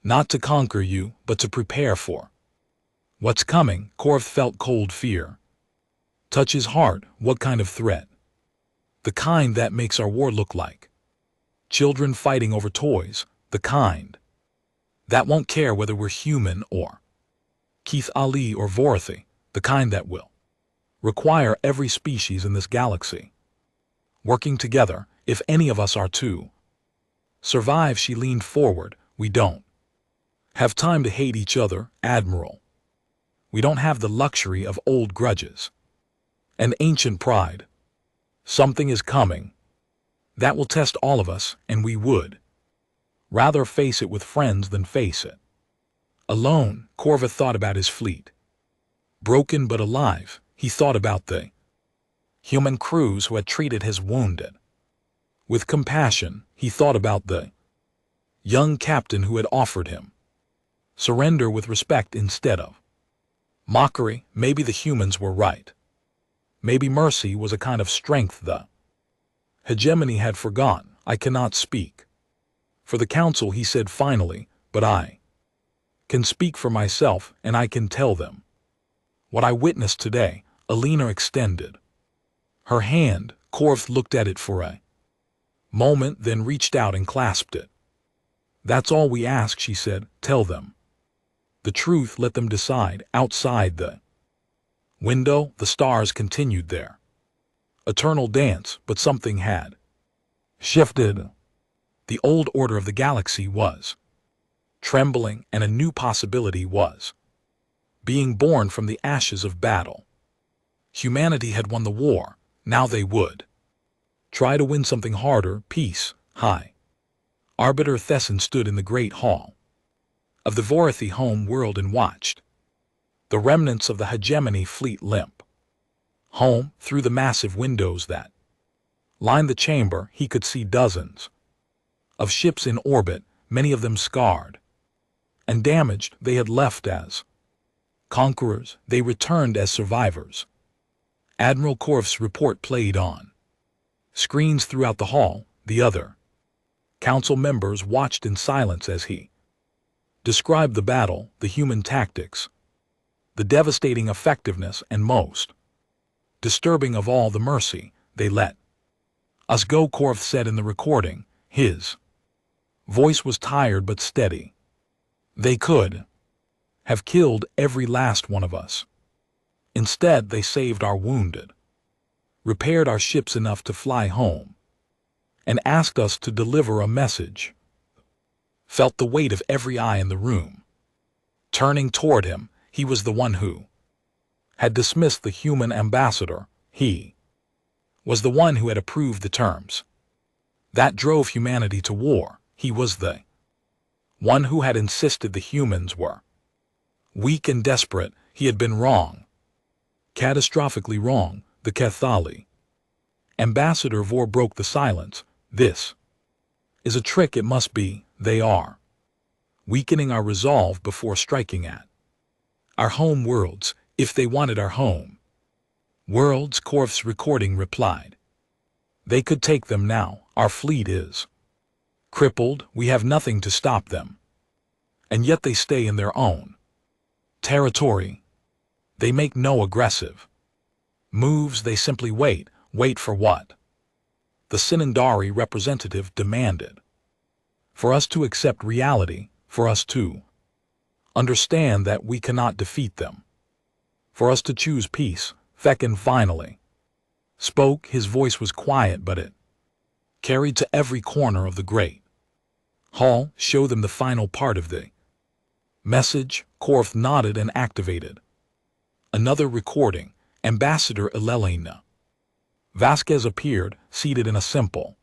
Not to conquer you, but to prepare for what's coming. Korth felt cold fear touch his heart. What kind of threat? The kind that makes our war look like children fighting over toys. The kind that won't care whether we're human or Keith Ali or Vorothy. The kind that will require every species in this galaxy working together. If any of us are to survive, she leaned forward, we don't have time to hate each other, Admiral. We don't have the luxury of old grudges and ancient pride. Something is coming that will test all of us, and we would rather face it with friends than face it alone. Korva thought about his fleet. Broken but alive. He thought about the human crews who had treated his wounded with compassion. He thought about the young captain who had offered him surrender with respect instead of mockery. Maybe the humans were right. Maybe mercy was a kind of strength the hegemony had forgotten. I cannot speak for the council, he said finally, but I can speak for myself, and I can tell them what I witnessed today. Alina extended her hand. Korth looked at it for a moment, then reached out and clasped it. That's all we ask, she said. Tell them the truth. Let them decide. Outside the window, the stars continued their eternal dance, but something had shifted. The old order of the galaxy was trembling, and a new possibility was being born from the ashes of battle. Humanity had won the war. Now they would try to win something harder, peace. High Arbiter Thesson stood in the great hall of the Vorothy home world and watched the remnants of the hegemony fleet limp home through the massive windows that lined the chamber. He could see dozens of ships in orbit, many of them scarred and damaged. They had left as conquerors, they returned as survivors. Admiral Korf's report played on screens throughout the hall. The other council members watched in silence as he described the battle, the human tactics, the devastating effectiveness, and most disturbing of all, the mercy they let us go. Korf said in the recording. His voice was tired but steady. They could have killed every last one of us. Instead, they saved our wounded, repaired our ships enough to fly home, and asked us to deliver a message. Felt the weight of every eye in the room turning toward him. He was the one who had dismissed the human ambassador. He was the one who had approved the terms that drove humanity to war. He was the one who had insisted the humans were weak and desperate. He had been wrong, catastrophically wrong. The Cathali ambassador Vor broke the silence. This is a trick. It must be. They are weakening our resolve before striking at our home worlds. If they wanted our home worlds, Korf's recording replied, they could take them now. Our fleet is crippled. We have nothing to stop them. And yet they stay in their own territory. They make no aggressive moves. They simply wait. Wait for what? The Sinandari representative demanded. For us to accept reality, for us to understand that we cannot defeat them, for us to choose peace. Thekin finally spoke. His voice was quiet, but it carried to every corner of the great hall. Show them the final part of the message. Korf nodded and activated another recording. Ambassador Elelena Vasquez appeared, seated in a simple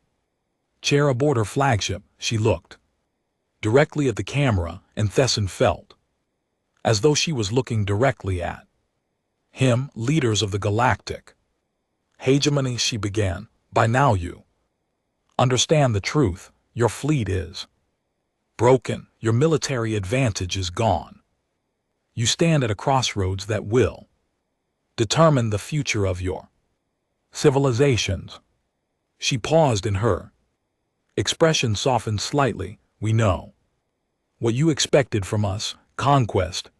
chair aboard her flagship. She looked directly at the camera, and Thesson felt as though she was looking directly at him. Leaders of the Galactic hegemony, she began, by now you understand the truth. Your fleet is broken. Your military advantage is gone. You stand at a crossroads that will determine the future of your civilizations. She paused, and her expression softened slightly. We know what you expected from us: conquest,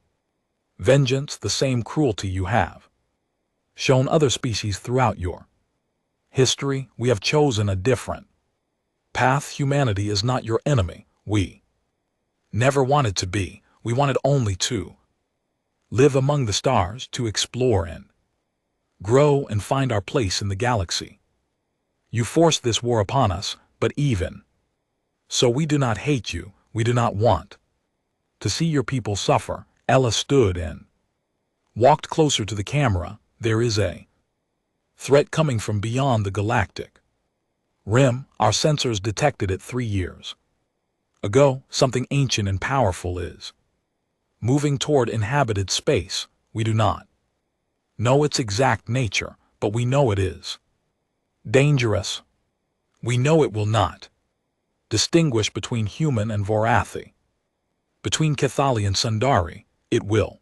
vengeance, the same cruelty you have shown other species throughout your history. We have chosen a different path. Humanity is not your enemy. We never wanted to be. We wanted only to live among the stars, to explore and grow and find our place in the galaxy. You forced this war upon us, but even so, we do not hate you. We do not want to see your people suffer. Ella stood and walked closer to the camera. There is a threat coming from beyond the galactic rim. Our sensors detected it 3 years ago. Something ancient and powerful is moving toward inhabited space. We do not know its exact nature, but we know it is dangerous. We know it will not distinguish between human and Vorathi, between Cathali and Sundari. It will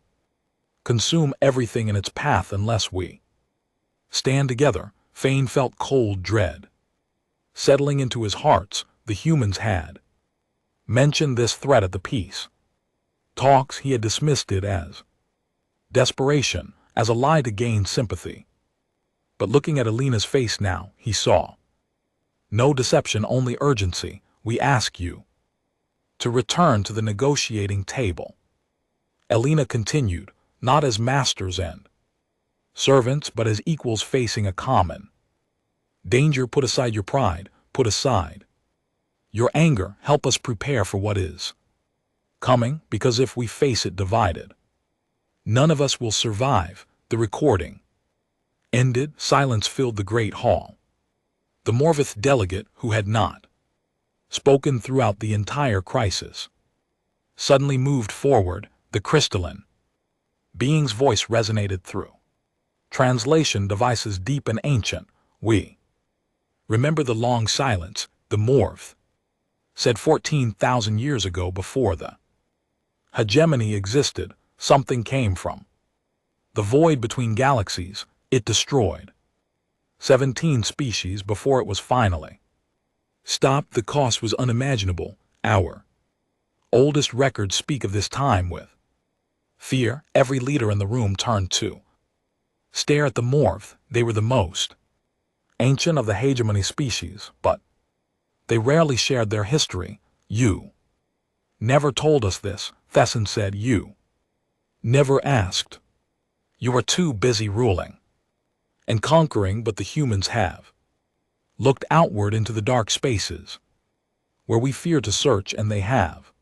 consume everything in its path unless we stand together. Fane felt cold dread settling into his heart. The humans had mentioned this threat at the peace talks. He had dismissed it as desperation, as a lie to gain sympathy. But looking at Alina's face now, he saw no deception, only urgency. We ask you to return to the negotiating table. Alina continued, not as masters and servants, but as equals facing a common danger. Put aside your pride, put aside your anger. Help us prepare for what is coming, because if we face it divided, none of us will survive. The recording ended. Silence filled the great hall. The Morvith delegate, who had not spoken throughout the entire crisis, suddenly moved forward. The crystalline being's voice resonated through translation devices, deep and ancient. We Remember the long silence, the morph, said 14,000 years ago before the hegemony existed, something came from the void between galaxies. It destroyed 17 species before it was finally stopped. The cost was unimaginable. Our oldest records speak of this time with fear. Every leader in the room turned to stare at the morph. They were the most ancient of the hegemony species, but they rarely shared their history. You never told us this, Thesson said. You never asked. You were too busy ruling and conquering, but the humans have looked outward into the dark spaces where we fear to search, and they have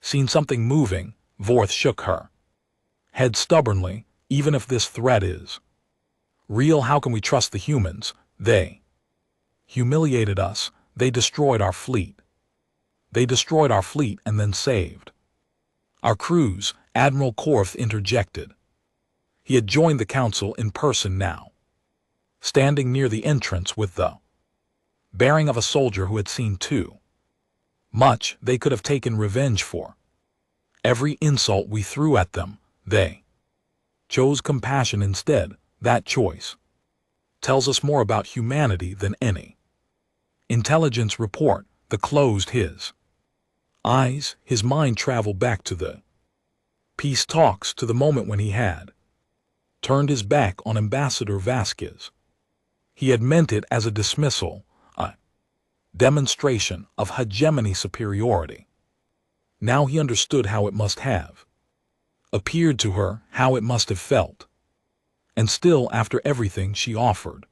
seen something moving. Vorth shook her head stubbornly. Even if this threat is real, how can we trust the humans? They humiliated us. They destroyed our fleet. They destroyed our fleet and then saved our crews. Admiral Korth interjected. He had joined the council in person now, standing near the entrance with the bearing of a soldier who had seen too much. They could have taken revenge for every insult we threw at them. They chose compassion instead. That choice tells us more about humanity than any intelligence report. The closed his eyes. His mind traveled back to the peace talks, to the moment when he had turned his back on Ambassador Vasquez. He had meant it as a dismissal, a demonstration of hegemony superiority. Now he understood how it must have appeared to her, how it must have felt. And still, after everything she offered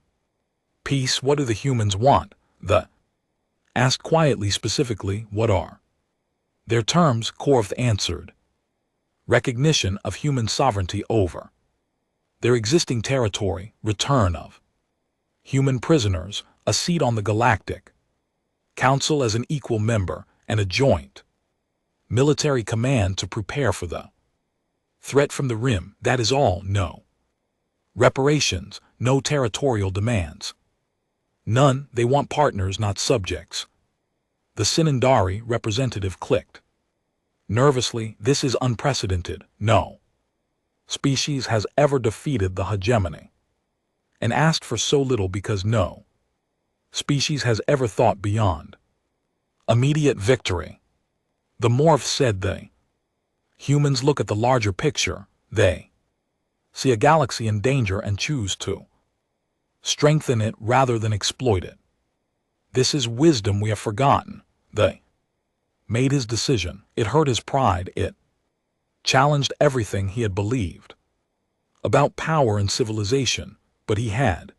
peace, what do the humans want? The asked quietly. Specifically, what are their terms? Korth answered. Recognition of human sovereignty over their existing territory, return of human prisoners, a seat on the Galactic Council as an equal member, and a joint military command to prepare for the threat from the Rim. That is all. No reparations, no territorial demands. None. They want partners, not subjects. The Sinandari representative clicked nervously. This is unprecedented. No species has ever defeated the hegemony and asked for so little, because no species has ever thought beyond immediate victory. The morph said. They humans look at the larger picture. They see a galaxy in danger and choose to strengthen it rather than exploit it. This is wisdom we have forgotten. They made his decision. It hurt his pride. It challenged everything he had believed about power and civilization, but he had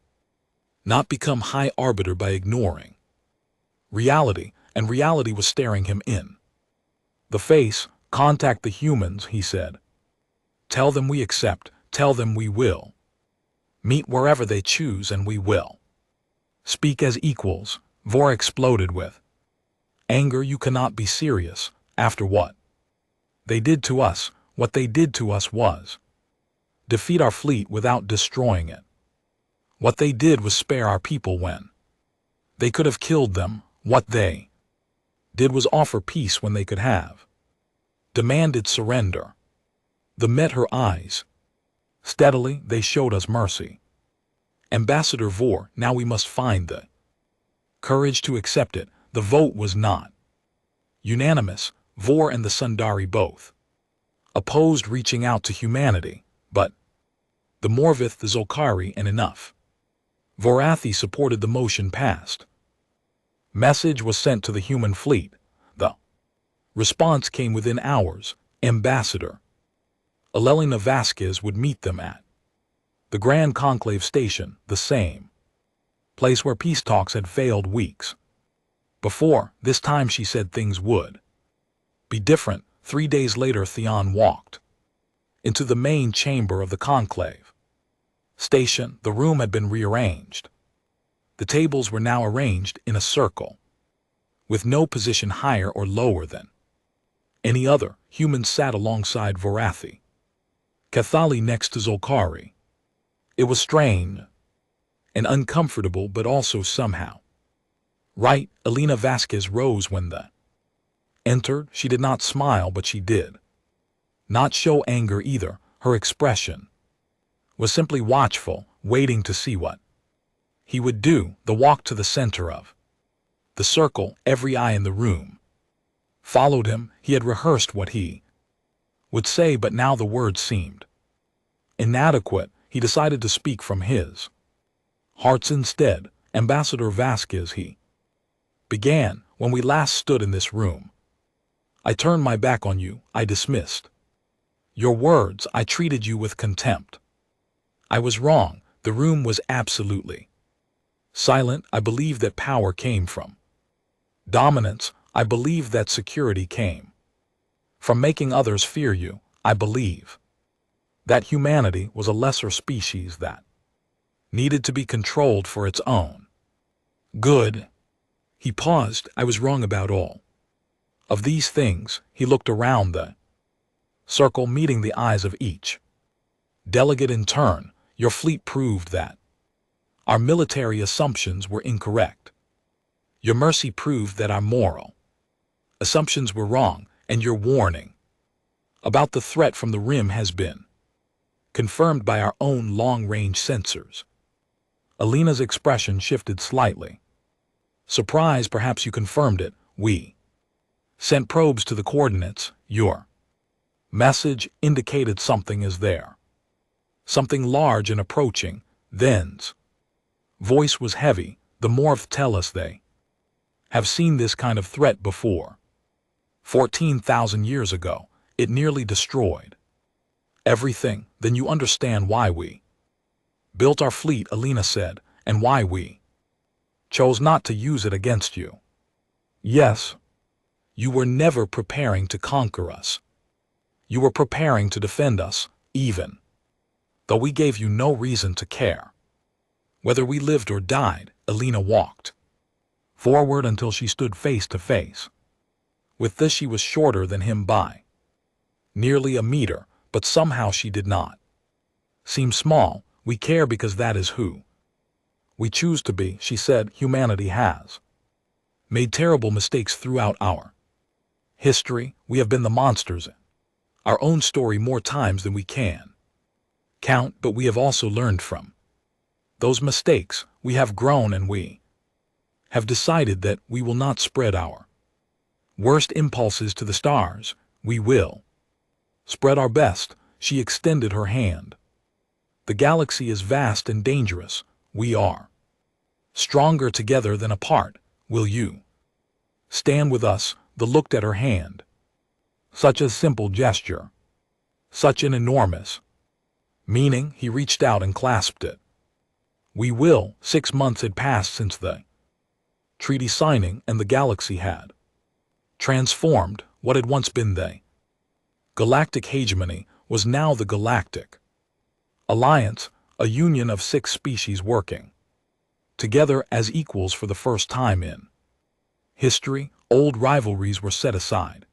not become high arbiter by ignoring reality, and reality was staring him in the face. Contact the humans, he said. Tell them we accept. Tell them we will meet wherever they choose, and we will speak as equals. Vor exploded with anger. You cannot be serious. After what they did to us, what they did to us was defeat our fleet without destroying it. What they did was spare our people when they could have killed them. What they did was offer peace when they could have demanded surrender. The met her eyes steadily. They showed us mercy. Ambassador Vor, now we must find the courage to accept it. The vote was not unanimous. Vor and the Sundari both opposed reaching out to humanity, but the Morvith, the Zolkari, and enough Vorathi supported the motion passed. Message was sent to the human fleet. The response came within hours. Ambassador Elelina Vasquez would meet them at the Grand Conclave Station, the same place where peace talks had failed weeks before. This time she said things would be different. 3 days later, Theon walked into the main chamber of the Conclave Station. The room had been rearranged. The tables were now arranged in a circle, with no position higher or lower than any other. Humans sat alongside Vorathi, Cathali next to Zolkari. It was strange and uncomfortable, but also somehow Right, Elena Vasquez rose when they entered. She did not smile, but she did not show anger either. Her expression was simply watchful, waiting to see what he would do. The walk to the center of the circle, every eye in the room followed him. He had rehearsed what he would say, but now the words seemed inadequate. He decided to speak from his hearts instead. Ambassador Vasquez, he began, when we last stood in this room, I turned my back on you. I dismissed your words. I treated you with contempt. I was wrong. The room was absolutely silent. I believed that power came from dominance. I believed that security came from making others fear you. I believe that humanity was a lesser species that needed to be controlled for its own good. He paused. I was wrong about all of these things. He looked around the circle, meeting the eyes of each delegate in turn. Your fleet proved that our military assumptions were incorrect. Your mercy proved that our moral assumptions were wrong, and your warning about the threat from the rim has been confirmed by our own long-range sensors. Elena's expression shifted slightly. Surprise, perhaps you confirmed it. We sent probes to the coordinates. Your message indicated something is there. Something large and approaching. Then's voice was heavy. The Morph tell us they have seen this kind of threat before. 14,000 years ago, it nearly destroyed everything. Then you understand why we built our fleet, Elena said, and why we chose not to use it against you. Yes, you were never preparing to conquer us. You were preparing to defend us, even though we gave you no reason to care whether we lived or died. Elena walked forward until she stood face to face. With this, she was shorter than him by nearly a meter, but somehow she did not seem small. We care because that is who we choose to be, she said. Humanity has made terrible mistakes throughout our history. We have been the monsters in our own story more times than we can count, but we have also learned from those mistakes. We have grown, and we have decided that we will not spread our worst impulses to the stars. We will spread our best. She extended her hand. The galaxy is vast and dangerous. We are stronger together than apart. Will you stand with us? The looked at her hand. Such a simple gesture. Such an enormous meaning. He reached out and clasped it. We will. 6 months had passed since the treaty signing, and the galaxy had transformed. What had once been the galactic hegemony was now the Galactic Alliance, a union of 6 species working together as equals for the first time in history. Old rivalries were set aside.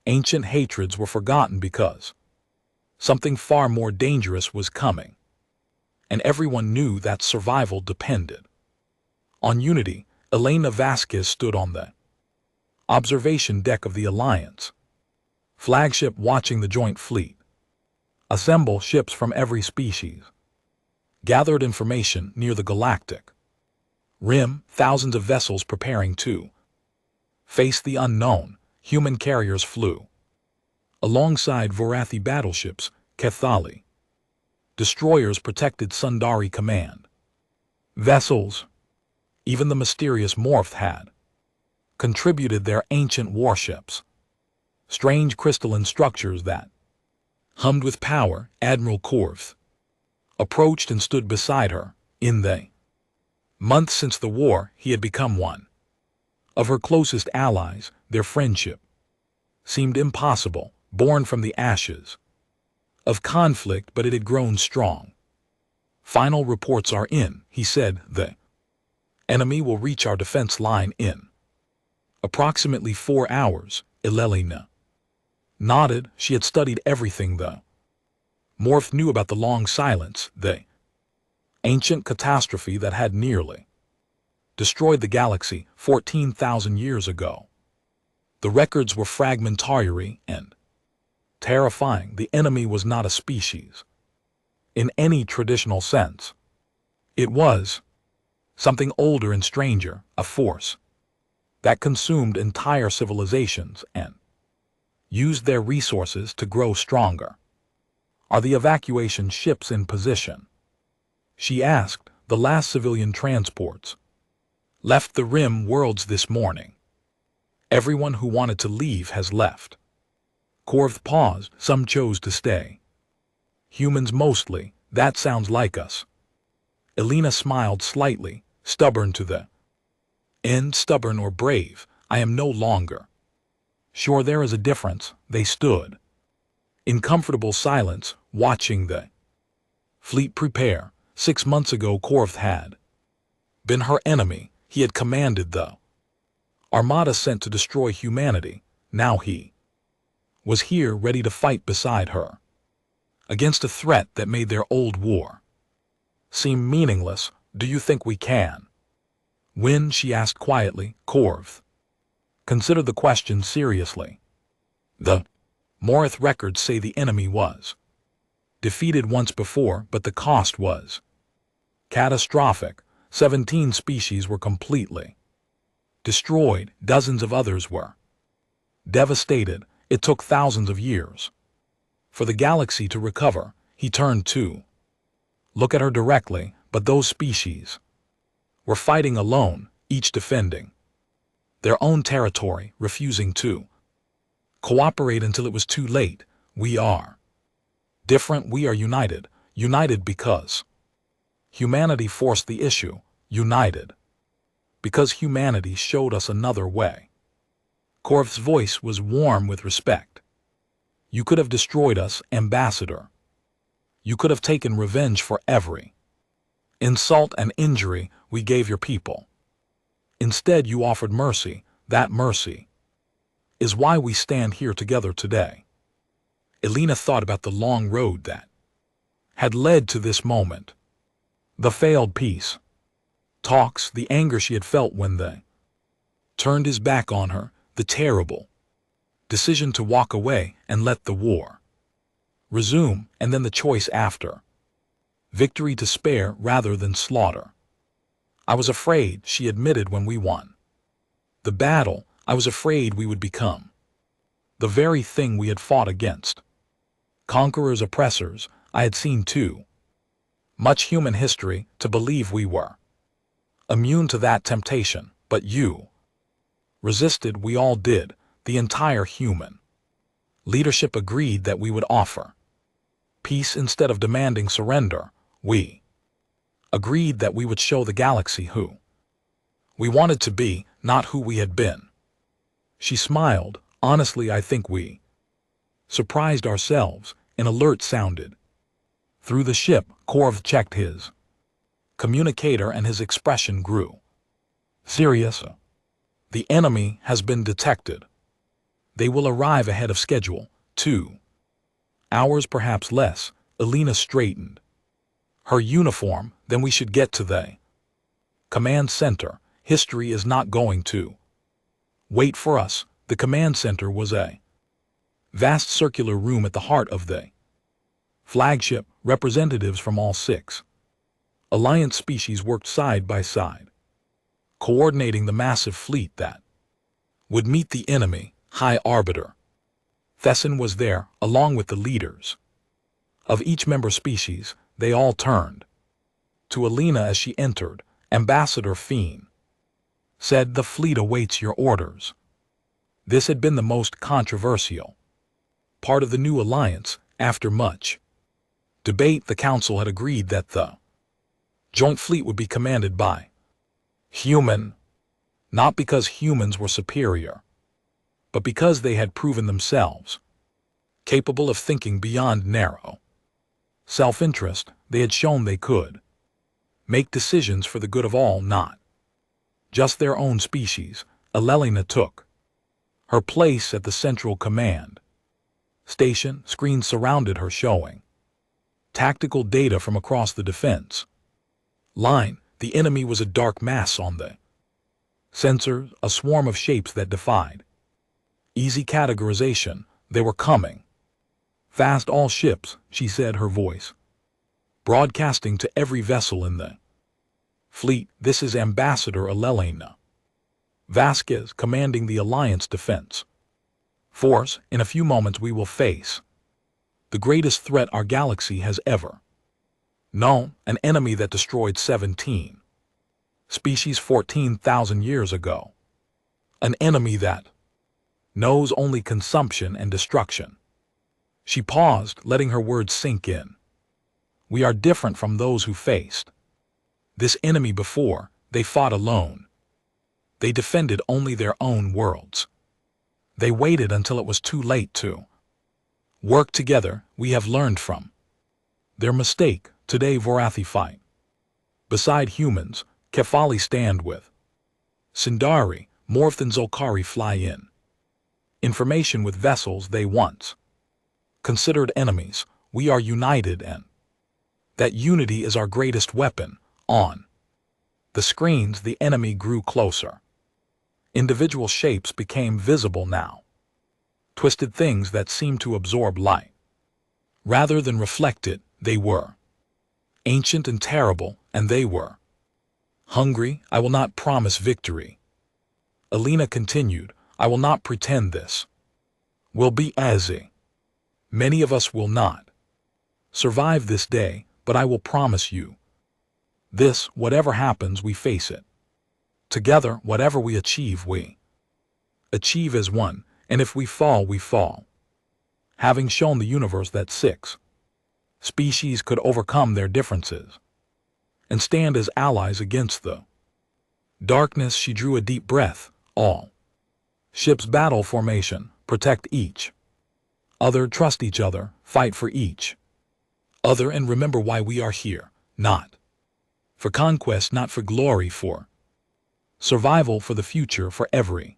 Ancient hatreds were forgotten because something far more dangerous was coming. And everyone knew that survival depended on unity. Elena Vasquez stood on the observation deck of the Alliance flagship, watching the joint fleet assemble. Ships from every species gathered information near the galactic rim. Thousands of vessels preparing to face the unknown. Human carriers flew alongside Vorathi battleships. Cathali destroyers protected Sundari command vessels. Even the mysterious Morph had contributed their ancient warships. Strange crystalline structures that hummed with power. Admiral Korth approached and stood beside her. In the months since the war, he had become one of her closest allies. Their friendship seemed impossible, born from the ashes of conflict, but it had grown strong. Final reports are in, he said. The enemy will reach our defense line in approximately 4 hours. Elena nodded. She had studied everything the Morph knew about the long silence, the ancient catastrophe that had nearly destroyed the galaxy 14,000 years ago. The records were fragmentary and terrifying. The enemy was not a species in any traditional sense. It was something older and stranger, a force that consumed entire civilizations and used their resources to grow stronger. Are the evacuation ships in position? She asked. The last civilian transports left the rim worlds this morning. Everyone who wanted to leave has left. Korv paused. Some chose to stay. Humans mostly. That sounds like us. Elena smiled slightly, stubborn to the end. Stubborn or brave, I am no longer. Sure, there is a difference. They stood in comfortable silence, watching the fleet prepare. 6 months ago, Korv had been her enemy. He had commanded the armada sent to destroy humanity. Now he was here, ready to fight beside her against a threat that made their old war seem meaningless. Do you think we can win? She asked quietly. Korv considered the question seriously. The Morith records say the enemy was defeated once before, but the cost was catastrophic. 17 species were completely destroyed. Dozens of others were devastated. It took thousands of years for the galaxy to recover. He turned to look at her directly, but those species were fighting alone, each defending their own territory, refusing to cooperate until it was too late. We are different. We are united. United because humanity forced the issue. United because humanity showed us another way. Korv's voice was warm with respect. You could have destroyed us, Ambassador. You could have taken revenge for every insult and injury we gave your people. Instead, you offered mercy. That mercy is why we stand here together today. Elena thought about the long road that had led to this moment. The failed peace talks, the anger she had felt when they turned his back on her, the terrible decision to walk away and let the war resume, and then the choice after. Victory to spare rather than slaughter. I was afraid, she admitted, when we won the battle. I was afraid we would become the very thing we had fought against. Conquerors, oppressors. I had seen too much human history to believe we were immune to that temptation. But you resisted. We all did. The entire human leadership agreed that we would offer peace instead of demanding surrender. We agreed that we would show the galaxy who we wanted to be, not who we had been. She smiled. Honestly, I think we surprised ourselves. An alert sounded through the ship. Korv checked his communicator and his expression grew serious. The enemy has been detected. They will arrive ahead of schedule. 2 hours, perhaps less. Elena straightened her uniform. Then we should get to the command center. History is not going to wait for us. The command center was a vast circular room at the heart of the flagship. Representatives from all 6 Alliance species worked side by side, coordinating the massive fleet that would meet the enemy. High Arbiter Thesson was there, along with the leaders of each member species. They all turned to Elena as she entered. Ambassador Fiend said, the fleet awaits your orders. This had been the most controversial part of the new alliance. After much debate, the council had agreed that the joint fleet would be commanded by human, not because humans were superior, but because they had proven themselves capable of thinking beyond narrow self-interest. They had shown they could make decisions for the good of all, not just their own species. Elena took her place at the central command station. Screens surrounded her, showing tactical data from across the defense line. The enemy was a dark mass on the Sensors, a swarm of shapes that defied easy categorization. They were coming. Fast all ships, she said, her voice broadcasting to every vessel in the fleet. This is Ambassador Elena Vasquez commanding the Alliance Defense Force. In a few moments we will face the greatest threat our galaxy has ever known, an enemy that destroyed 17 species 14,000 years ago. An enemy that knows only consumption and destruction. She paused, letting her words sink in. We are different from those who faced this enemy before. They fought alone. They defended only their own worlds. They waited until it was too late to work together. We have learned from their mistake. Today Vorathi fight beside humans. Kefali stand with Sindari. Morph and Zolkari fly in information with vessels they once considered enemies. We are united, and that unity is our greatest weapon. On the screens the enemy grew closer. Individual shapes became visible now. Twisted things that seemed to absorb light rather than reflect it. They were ancient and terrible, and they were hungry. I will not promise victory. Elena continued. I will not pretend this will be easy. Many of us will not survive this day, but I will promise you this: whatever happens, we face it together. Whatever we achieve as one, and if we fall, we fall. Having shown the universe that 6 species could overcome their differences and stand as allies against the darkness, she drew a deep breath. All ships battle formation, protect each other, trust each other, fight for each other, and remember why we are here. Not for conquest, not for glory, for survival, for the future, for every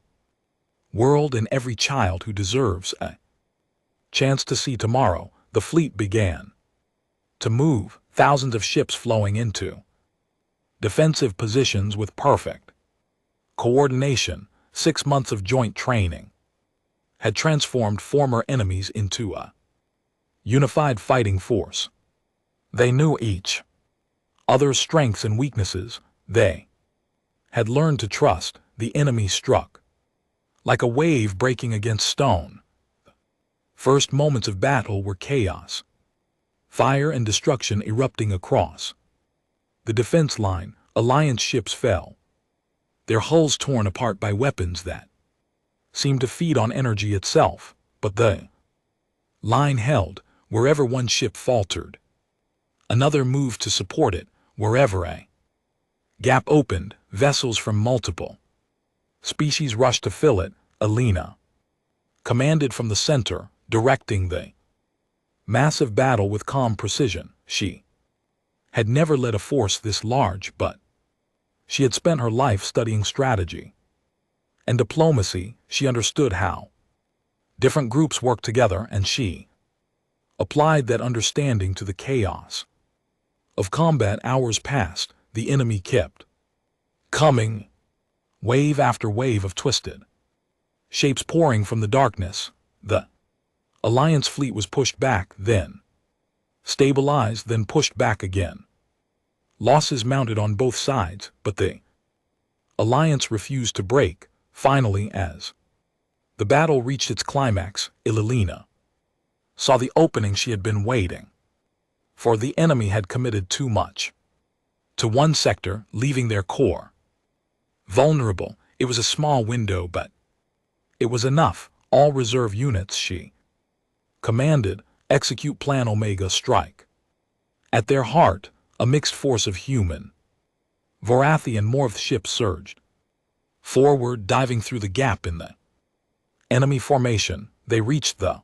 world and every child who deserves a chance to see tomorrow. The fleet began to move, thousands of ships flowing into defensive positions with perfect coordination. 6 months of joint training had transformed former enemies into a unified fighting force. They knew each other's strengths and weaknesses. They had learned to trust. The enemy struck like a wave breaking against stone. First moments of battle were chaos, fire and destruction erupting across the defense line. Alliance ships fell, their hulls torn apart by weapons that seemed to feed on energy itself. But the line held. Wherever one ship faltered, another moved to support it. Wherever a gap opened, vessels from multiple species rushed to fill it. Elena commanded from the center, directing the massive battle with calm precision. She had never led a force this large, but she had spent her life studying strategy and diplomacy. She understood how different groups work together, and she applied that understanding to the chaos of combat. Hours passed. The enemy kept coming, wave after wave of twisted shapes pouring from the darkness. The Alliance fleet was pushed back, then stabilized, then pushed back again. Losses mounted on both sides, but the Alliance refused to break. Finally, as the battle reached its climax, Elena saw the opening she had been waiting for. The enemy had committed too much to one sector, leaving their core vulnerable. It was a small window, but it was enough. All reserve units, she commanded, execute Plan Omega, strike. At their heart, a mixed force of human, Vorathi and Morph ships surged forward, diving through the gap in the enemy formation. They reached the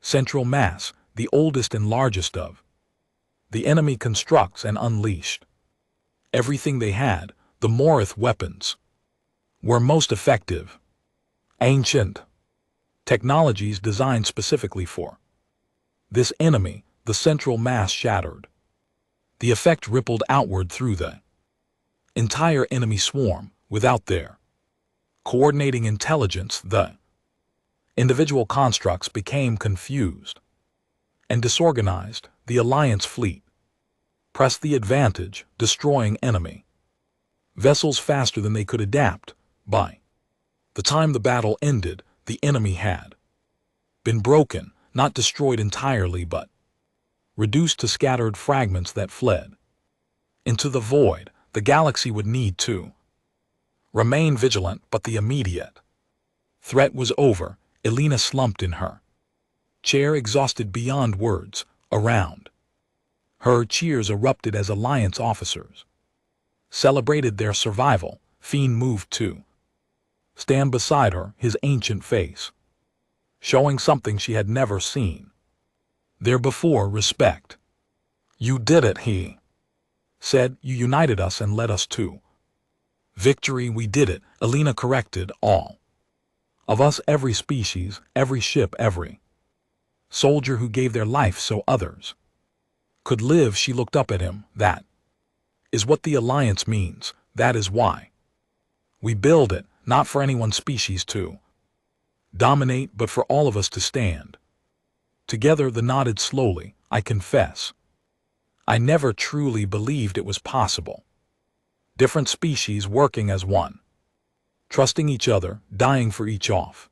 central mass, the oldest and largest of the enemy constructs, and unleashed everything they had. The Morith weapons were most effective. Ancient technologies designed specifically for this enemy. The central mass shattered. The effect rippled outward through the entire enemy swarm. Without their coordinating intelligence, the individual constructs became confused and disorganized. The Alliance fleet pressed the advantage, destroying enemy vessels faster than they could adapt. By the time the battle ended, the enemy had been broken, not destroyed entirely, but reduced to scattered fragments that fled into the void. The galaxy would need to remain vigilant, but the immediate threat was over. Elena slumped in her chair, exhausted beyond words. Around her, cheers erupted as Alliance officers celebrated their survival. Fiend moved to stand beside her, his ancient face showing something she had never seen there before: respect. "You did it," he said. "You united us and led us to victory." "We did it," Elena corrected. "All of us, every species, every ship, every soldier who gave their life so others could live." She looked up at him. "That is what the Alliance means. That is why we build it, not for any one species to dominate, but for all of us to stand together." The nodded slowly. "I confess, I never truly believed it was possible. Different species working as one, trusting each other, dying for each off."